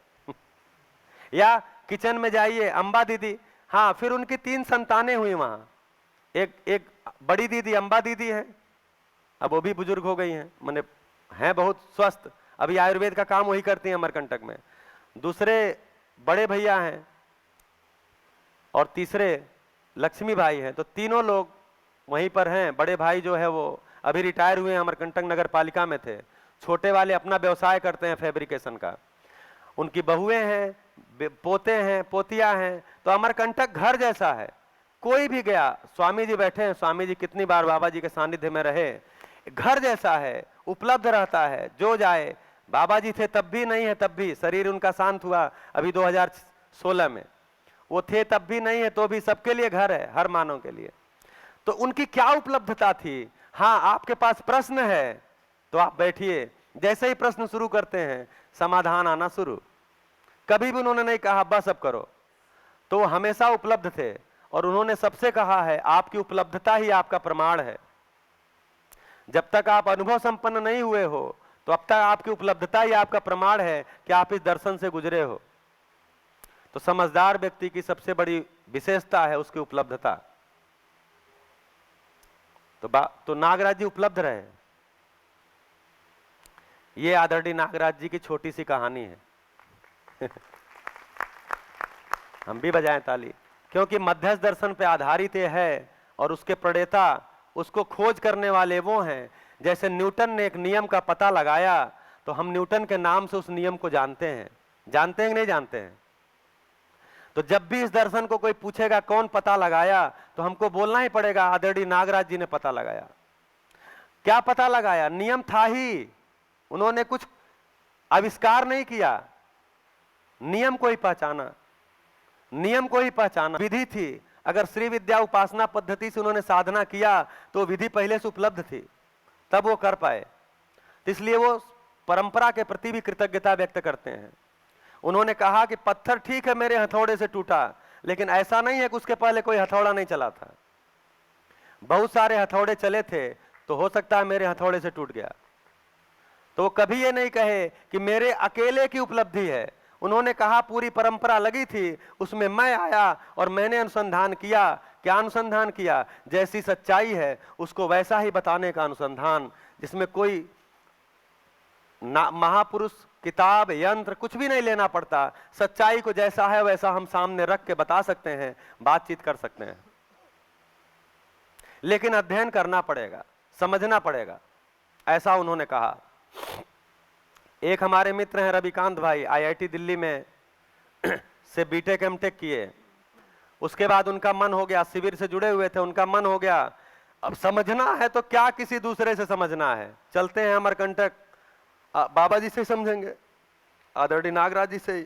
या किचन में जाइए, अम्बा दीदी, हाँ, फिर उनकी 3 संतानें हुई वहां, एक बड़ी दीदी अम्बा दीदी है, अब वो भी बुजुर्ग हो गई हैं, माने हैं बहुत स्वस्थ, अभी आयुर्वेद का काम वही करती हैं अमरकंटक में। दूसरे बड़े भैया हैं और तीसरे लक्ष्मी भाई हैं, तो तीनों लोग वहीं पर हैं। बड़े भाई जो है वो अभी रिटायर हुए हैं, अमरकंटक नगर पालिका में थे। छोटे वाले अपना व्यवसाय करते हैं फैब्रिकेशन का। उनकी बहुएं हैं, पोते हैं, पोतियां हैं, तो अमरकंटक घर जैसा है। कोई भी गया, स्वामी जी बैठे हैं, स्वामी जी कितनी बार बाबा जी के सानिध्य में रहे, घर जैसा है, उपलब्ध रहता है, जो जाए। बाबा जी थे तब भी, नहीं है तब भी, शरीर उनका शांत हुआ अभी 2016 में, वो थे तब भी, नहीं है तो भी, सबके लिए घर है, हर मानव के लिए। तो उनकी क्या उपलब्धता थी। हाँ, आपके पास प्रश्न है तो आप बैठिए, जैसे ही प्रश्न शुरू करते हैं समाधान आना शुरू। कभी भी उन्होंने नहीं कहा बस अब करो, तो वो हमेशा उपलब्ध थे। और उन्होंने सबसे कहा है आपकी उपलब्धता ही आपका प्रमाण है। जब तक आप अनुभव संपन्न नहीं हुए हो तो अब तक आपकी उपलब्धता ही आपका प्रमाण है कि आप इस दर्शन से गुजरे हो। तो समझदार व्यक्ति की सबसे बड़ी विशेषता है उसकी उपलब्धता। तो नागराज जी उपलब्ध रहे। ये आदरणीय नागराज जी की छोटी सी कहानी है। हम भी बजाएं ताली, क्योंकि मध्यस्थ दर्शन पे आधारित ये है और उसके प्रणेता, उसको खोज करने वाले वो हैं। जैसे न्यूटन ने एक नियम का पता लगाया, तो हम न्यूटन के नाम से उस नियम को जानते हैं। जानते हैं कि नहीं जानते हैं? तो जब भी इस दर्शन को कोई पूछेगा कौन पता लगाया, तो हमको बोलना ही पड़ेगा आदरणीय नागराज जी ने पता लगाया। क्या पता लगाया? नियम था ही, उन्होंने कुछ आविष्कार नहीं किया, नियम को ही पहचाना, नियम को ही पहचाना। विधि थी, अगर श्री विद्या उपासना पद्धति से उन्होंने साधना किया तो विधि पहले से उपलब्ध थी, तब वो कर पाए। इसलिए वो परंपरा के प्रति भी कृतज्ञता व्यक्त करते हैं। उन्होंने कहा कि पत्थर ठीक है मेरे हथौड़े से टूटा, लेकिन ऐसा नहीं है कि उसके पहले कोई हथौड़ा नहीं चला था। बहुत सारे हथौड़े चले थे, तो हो सकता है मेरे हथौड़े से टूट गया। तो वो कभी ये नहीं कहे कि मेरे अकेले की उपलब्धि है। उन्होंने कहा पूरी परंपरा लगी थी, उसमें मैं आया और मैंने अनुसंधान किया। क्या अनुसंधान किया? जैसी सच्चाई है उसको वैसा ही बताने का अनुसंधान, जिसमें कोई महापुरुष, किताब, यंत्र कुछ भी नहीं लेना पड़ता। सच्चाई को जैसा है वैसा हम सामने रख के बता सकते हैं, बातचीत कर सकते हैं। लेकिन अध्ययन करना पड़ेगा, समझना पड़ेगा, ऐसा उन्होंने कहा। एक हमारे मित्र हैं रविकांत भाई, आईआईटी दिल्ली में से बीटेक एमटेक किए। उसके बाद उनका मन हो गया, शिविर से जुड़े हुए थे, उनका मन हो गया अब समझना है तो क्या किसी दूसरे से समझना है, चलते हैं अमरकंटक, बाबा जी से समझेंगे, आदरणीय नागराज जी से।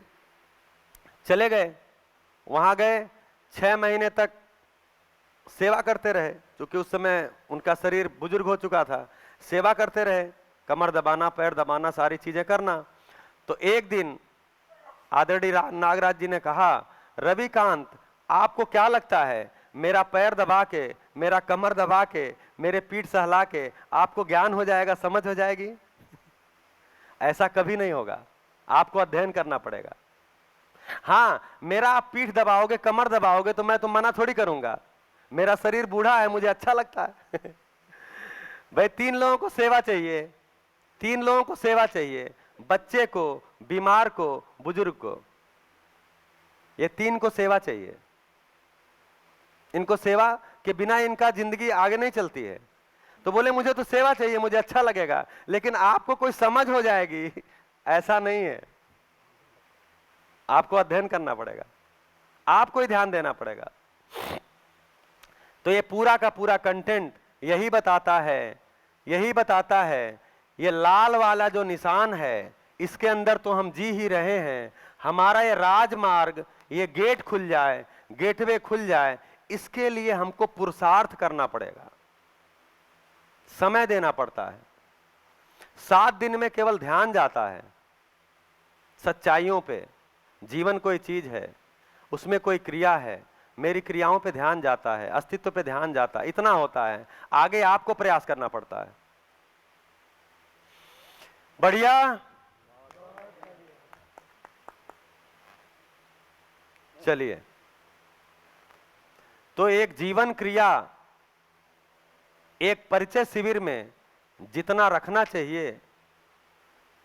चले गए, वहां गए, 6 महीने तक सेवा करते रहे, क्योंकि उस समय उनका शरीर बुजुर्ग हो चुका था। सेवा करते रहे, कमर दबाना, पैर दबाना, सारी चीजें करना। तो एक दिन आदरणीय नागराज जी ने कहा, रविकांत आपको क्या लगता है मेरा पैर दबा के, मेरा कमर दबा के, मेरे पीठ सहला के आपको ज्ञान हो जाएगा, समझ हो जाएगी? ऐसा कभी नहीं होगा, आपको अध्ययन करना पड़ेगा। हाँ, मेरा आप पीठ दबाओगे, कमर दबाओगे तो मैं तो मना थोड़ी करूंगा, मेरा शरीर बूढ़ा है, मुझे अच्छा लगता है। भाई 3 लोगों को सेवा चाहिए, 3 लोगों को सेवा चाहिए, बच्चे को, बीमार को, बुजुर्ग को, ये 3 को सेवा चाहिए। इनको सेवा के बिना इनका जिंदगी आगे नहीं चलती है। तो बोले मुझे तो सेवा चाहिए, मुझे अच्छा लगेगा, लेकिन आपको कोई समझ हो जाएगी, ऐसा नहीं है। आपको अध्ययन करना पड़ेगा, आपको ही ध्यान देना पड़ेगा। तो ये पूरा का पूरा कंटेंट यही बताता है, यही बताता है, ये लाल वाला जो निशान है इसके अंदर तो हम जी ही रहे हैं। हमारा ये राजमार्ग, ये गेट खुल जाए, गेटवे खुल जाए, इसके लिए हमको पुरुषार्थ करना पड़ेगा, समय देना पड़ता है। 7 दिन में केवल ध्यान जाता है सच्चाइयों पे। जीवन कोई चीज है, उसमें कोई क्रिया है, मेरी क्रियाओं पे ध्यान जाता है, अस्तित्व पे ध्यान जाता है, इतना होता है। आगे आपको प्रयास करना पड़ता है। बढ़िया, चलिए। तो एक जीवन क्रिया, एक परिचय शिविर में जितना रखना चाहिए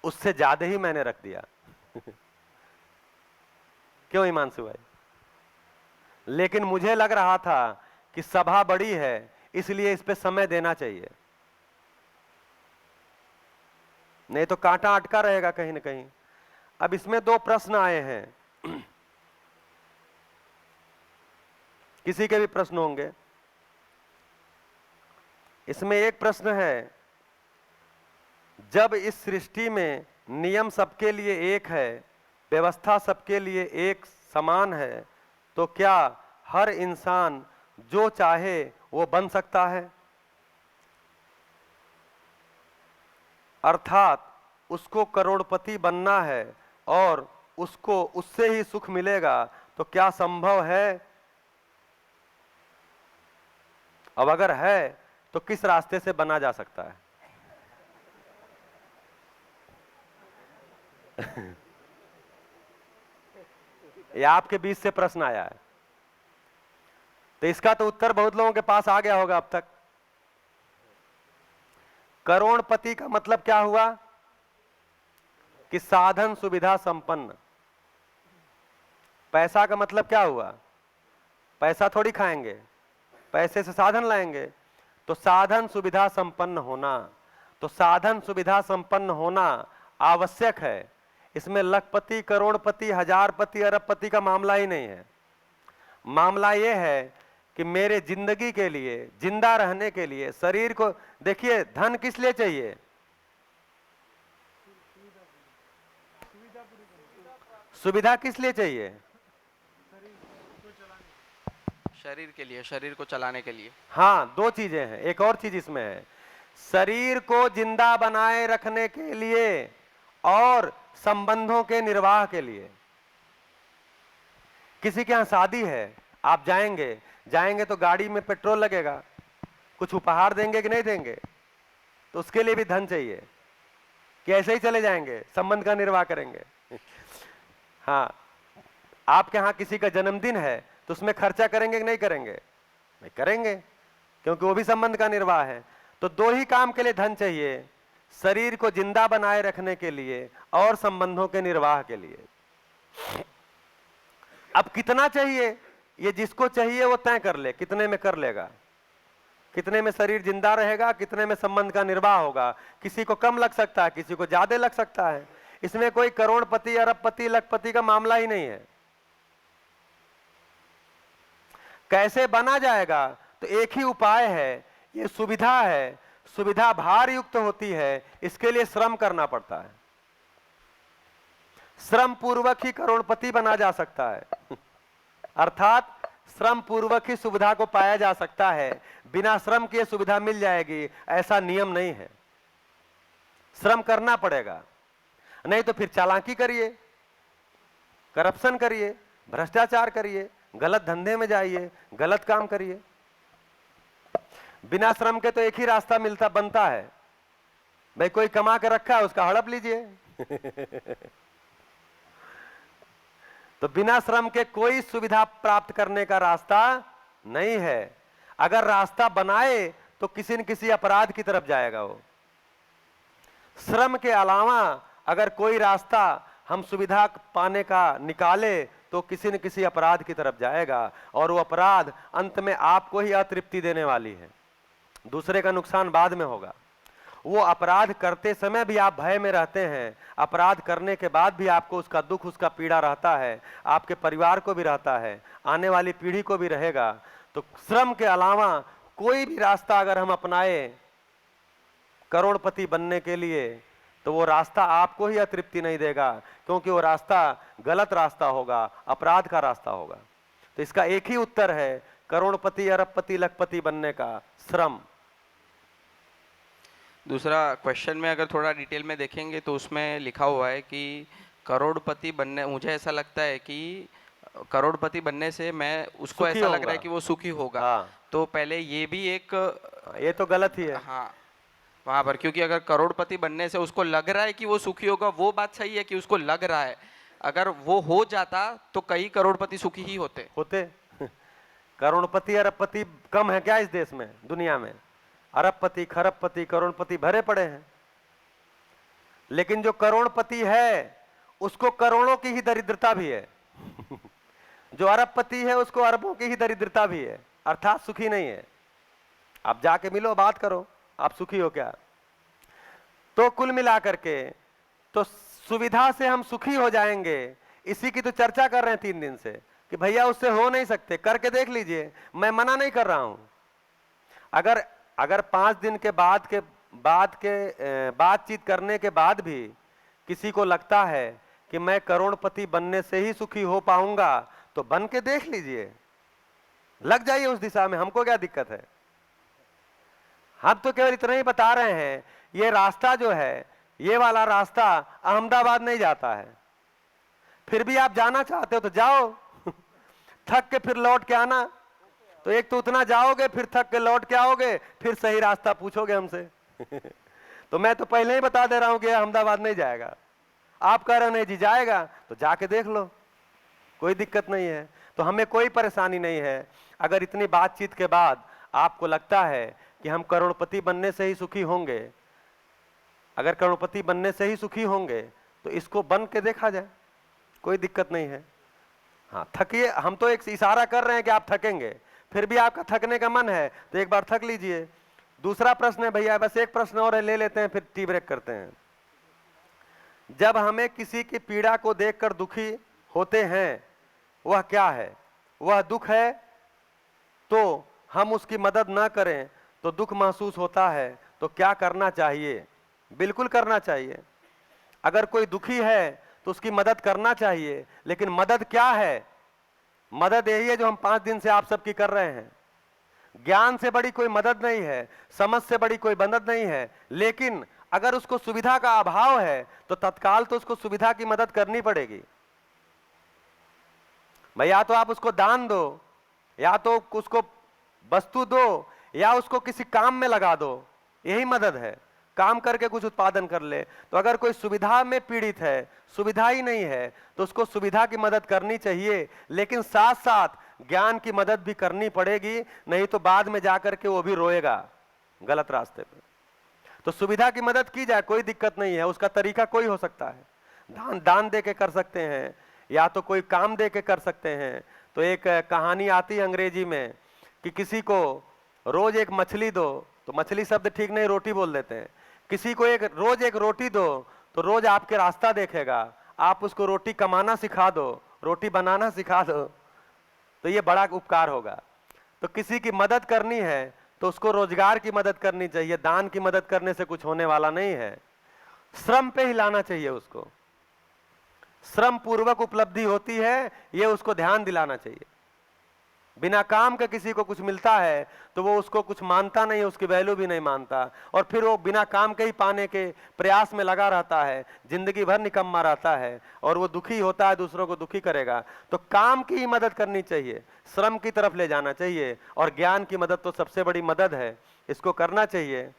उससे ज्यादा ही मैंने रख दिया। क्यों हिमांशु भाई? लेकिन मुझे लग रहा था कि सभा बड़ी है, इसलिए इस पे समय देना चाहिए, नहीं तो कांटा अटका रहेगा कहीं ना कहीं। अब इसमें 2 प्रश्न आए हैं, किसी के भी प्रश्न होंगे। इसमें एक प्रश्न है, जब इस सृष्टि में नियम सबके लिए एक है, व्यवस्था सबके लिए एक समान है, तो क्या हर इंसान जो चाहे वो बन सकता है? अर्थात उसको करोड़पति बनना है और उसको उससे ही सुख मिलेगा, तो क्या संभव है? अब अगर है तो किस रास्ते से बना जा सकता है? ये आपके बीच से प्रश्न आया है, तो इसका तो उत्तर बहुत लोगों के पास आ गया होगा अब तक। करोड़पति का मतलब क्या हुआ? कि साधन सुविधा संपन्न। पैसा का मतलब क्या हुआ? पैसा थोड़ी खाएंगे, पैसे से साधन लाएंगे। तो साधन सुविधा संपन्न होना, तो साधन सुविधा संपन्न होना आवश्यक है। इसमें लखपति, करोड़पति, हजारपति, अरबपति का मामला ही नहीं है। मामला यह है कि मेरे जिंदगी के लिए, जिंदा रहने के लिए, शरीर को देखिए, धन किस लिए चाहिए? सुविधा किस लिए चाहिए? शरीर के लिए, शरीर को चलाने के लिए। हाँ, 2 चीजें हैं, एक और चीज इसमें है, शरीर को जिंदा बनाए रखने के लिए और संबंधों के निर्वाह के लिए। किसी के यहां शादी है, आप जाएंगे तो गाड़ी में पेट्रोल लगेगा, कुछ उपहार देंगे कि नहीं देंगे? तो उसके लिए भी धन चाहिए, कि ऐसे ही चले जाएंगे, संबंध का निर्वाह करेंगे? हाँ, आपके यहां किसी का जन्मदिन है तो उसमें खर्चा करेंगे कि नहीं करेंगे? नहीं करेंगे, क्योंकि वो भी संबंध का निर्वाह है। तो 2 ही काम के लिए धन चाहिए, शरीर को जिंदा बनाए रखने के लिए और संबंधों के निर्वाह के लिए। अब कितना चाहिए, ये जिसको चाहिए वो तय कर ले, कितने में कर लेगा, कितने में शरीर जिंदा रहेगा, कितने में संबंध का निर्वाह होगा। किसी को कम लग सकता है, किसी को ज्यादा लग सकता है। इसमें कोई करोड़पति, अरबपति, लखपति का मामला ही नहीं है। कैसे बना जाएगा? तो एक ही उपाय है, ये सुविधा है, सुविधा भार युक्त होती है, इसके लिए श्रम करना पड़ता है। श्रम पूर्वक ही करोड़पति बना जा सकता है। अर्थात श्रम पूर्वक ही सुविधा को पाया जा सकता है, बिना श्रम के सुविधा मिल जाएगी ऐसा नियम नहीं है। श्रम करना पड़ेगा, नहीं तो फिर चालाकी करिए, करप्शन करिए, भ्रष्टाचार करिए, गलत धंधे में जाइए, गलत काम करिए। बिना श्रम के तो एक ही रास्ता मिलता बनता है, भाई कोई कमा के रखा है उसका हड़प लीजिए। तो बिना श्रम के कोई सुविधा प्राप्त करने का रास्ता नहीं है। अगर रास्ता बनाए तो किसी न किसी अपराध की तरफ जाएगा वो। श्रम के अलावा अगर कोई रास्ता हम सुविधा पाने का निकाले तो किसी न किसी अपराध की तरफ जाएगा, और वो अपराध अंत में आपको ही अतृप्ति देने वाली है, दूसरे का नुकसान बाद में होगा। वो अपराध करते समय भी आप भय में रहते हैं, अपराध करने के बाद भी आपको उसका दुख, उसका पीड़ा रहता है, आपके परिवार को भी रहता है, आने वाली पीढ़ी को भी रहेगा। तो श्रम के अलावा कोई भी रास्ता अगर हम अपनाए करोड़पति बनने के लिए, तो वो रास्ता आपको ही अतृप्ति नहीं देगा, क्योंकि वो रास्ता गलत रास्ता होगा, अपराध का रास्ता होगा। तो इसका एक ही उत्तर है करोड़पति, अरबपति, लखपति बनने का, श्रम। दूसरा क्वेश्चन में अगर थोड़ा डिटेल में देखेंगे तो उसमें लिखा हुआ है कि करोड़पति बनने, मुझे ऐसा लगता है कि करोड़पति बनने से मैं उसको सुखी ऐसा लग रहा होगा। है कि वो सुखी होगा। हाँ। तो पहले ये भी एक ये तो गलत ही है। हाँ वहाँ पर, क्योंकि अगर करोड़पति बनने से उसको लग रहा है कि वो सुखी होगा, वो बात सही है कि उसको लग रहा है। अगर वो हो जाता तो कई करोड़पति सुखी ही होते। करोड़पति अरबपति कम है क्या इस देश में, दुनिया में? अरबपति, खरबपति, करोड़पति भरे पड़े हैं। लेकिन जो करोड़पति है उसको करोड़ों की ही दरिद्रता भी है। जो अरबपति है उसको अरबों की ही दरिद्रता भी है, अर्थात सुखी नहीं है। आप जाके मिलो, बात करो, आप सुखी हो क्या? तो कुल मिलाकर के तो सुविधा से हम सुखी हो जाएंगे, इसी की तो चर्चा कर रहे हैं 3 दिन से कि भैया उससे हो नहीं सकते, करके देख लीजिए। मैं मना नहीं कर रहा हूं। अगर 5 दिन के बातचीत करने के बाद भी किसी को लगता है कि मैं करोड़पति बनने से ही सुखी हो पाऊंगा, तो बन के देख लीजिए, लग जाइए उस दिशा में, हमको क्या दिक्कत है। हम तो केवल इतना ही बता रहे हैं, ये रास्ता जो है, ये वाला रास्ता अहमदाबाद नहीं जाता है। फिर भी आप जाना चाहते हो तो जाओ, थक के फिर लौट के आना। तो एक तो उतना जाओगे, फिर थक के लौट के आओगे, फिर सही रास्ता पूछोगे हमसे। तो मैं तो पहले ही बता दे रहा हूं कि अहमदाबाद नहीं जाएगा। आप कह रहे नहीं जी जाएगा, तो जाके देख लो, कोई दिक्कत नहीं है। तो हमें कोई परेशानी नहीं है। अगर इतनी बातचीत के बाद आपको लगता है कि हम करोड़पति बनने से ही सुखी होंगे, अगर करोड़पति बनने से ही सुखी होंगे तो इसको बन के देखा जाए, कोई दिक्कत नहीं है। हाँ थकिए, हम तो एक इशारा कर रहे हैं कि आप थकेंगे, फिर भी आपका थकने का मन है तो एक बार थक लीजिए। दूसरा प्रश्न है भैया, बस एक प्रश्न और है, ले लेते हैं फिर टी ब्रेक करते हैं। जब हमें किसी की पीड़ा को देखकर दुखी होते हैं, वह क्या है? वह दुख है, तो हम उसकी मदद ना करें तो दुख महसूस होता है, तो क्या करना चाहिए? बिल्कुल करना चाहिए। अगर कोई दुखी है तो उसकी मदद करना चाहिए, लेकिन मदद क्या है? मदद यही है जो हम 5 दिन से आप सबकी कर रहे हैं। ज्ञान से बड़ी कोई मदद नहीं है, समझ से बड़ी कोई मदद नहीं है। लेकिन अगर उसको सुविधा का अभाव है तो तत्काल तो उसको सुविधा की मदद करनी पड़ेगी। भाई या तो आप उसको दान दो, या तो उसको वस्तु दो, या उसको किसी काम में लगा दो, यही मदद है। काम करके कुछ उत्पादन कर ले। तो अगर कोई सुविधा में पीड़ित है, सुविधा ही नहीं है, तो उसको सुविधा की मदद करनी चाहिए, लेकिन साथ साथ ज्ञान की मदद भी करनी पड़ेगी, नहीं तो बाद में जाकर के वो भी रोएगा गलत रास्ते पे। तो सुविधा की मदद की जाए, कोई दिक्कत नहीं है। उसका तरीका कोई हो सकता है, दान दे के कर सकते हैं, या तो कोई काम दे के कर सकते हैं। तो एक कहानी आती है अंग्रेजी में कि किसी को रोज एक मछली दो, तो मछली शब्द ठीक नहीं, रोटी बोल देते हैं। किसी को रोज एक रोटी दो तो रोज आपके रास्ता देखेगा। आप उसको रोटी कमाना सिखा दो, रोटी बनाना सिखा दो, तो ये बड़ा उपकार होगा। तो किसी की मदद करनी है तो उसको रोजगार की मदद करनी चाहिए, दान की मदद करने से कुछ होने वाला नहीं है। श्रम पे ही लाना चाहिए उसको, श्रम पूर्वक उपलब्धि होती है, ये उसको ध्यान दिलाना चाहिए। बिना काम के किसी को कुछ मिलता है तो वो उसको कुछ मानता नहीं है, उसकी वैल्यू भी नहीं मानता, और फिर वो बिना काम के ही पाने के प्रयास में लगा रहता है, जिंदगी भर निकम्मा रहता है और वो दुखी होता है, दूसरों को दुखी करेगा। तो काम की ही मदद करनी चाहिए, श्रम की तरफ ले जाना चाहिए, और ज्ञान की मदद तो सबसे बड़ी मदद है, इसको करना चाहिए।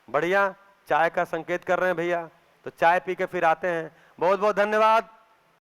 बढ़िया, चाय का संकेत कर रहे हैं भैया, तो चाय पी के फिर आते हैं। बहुत बहुत धन्यवाद।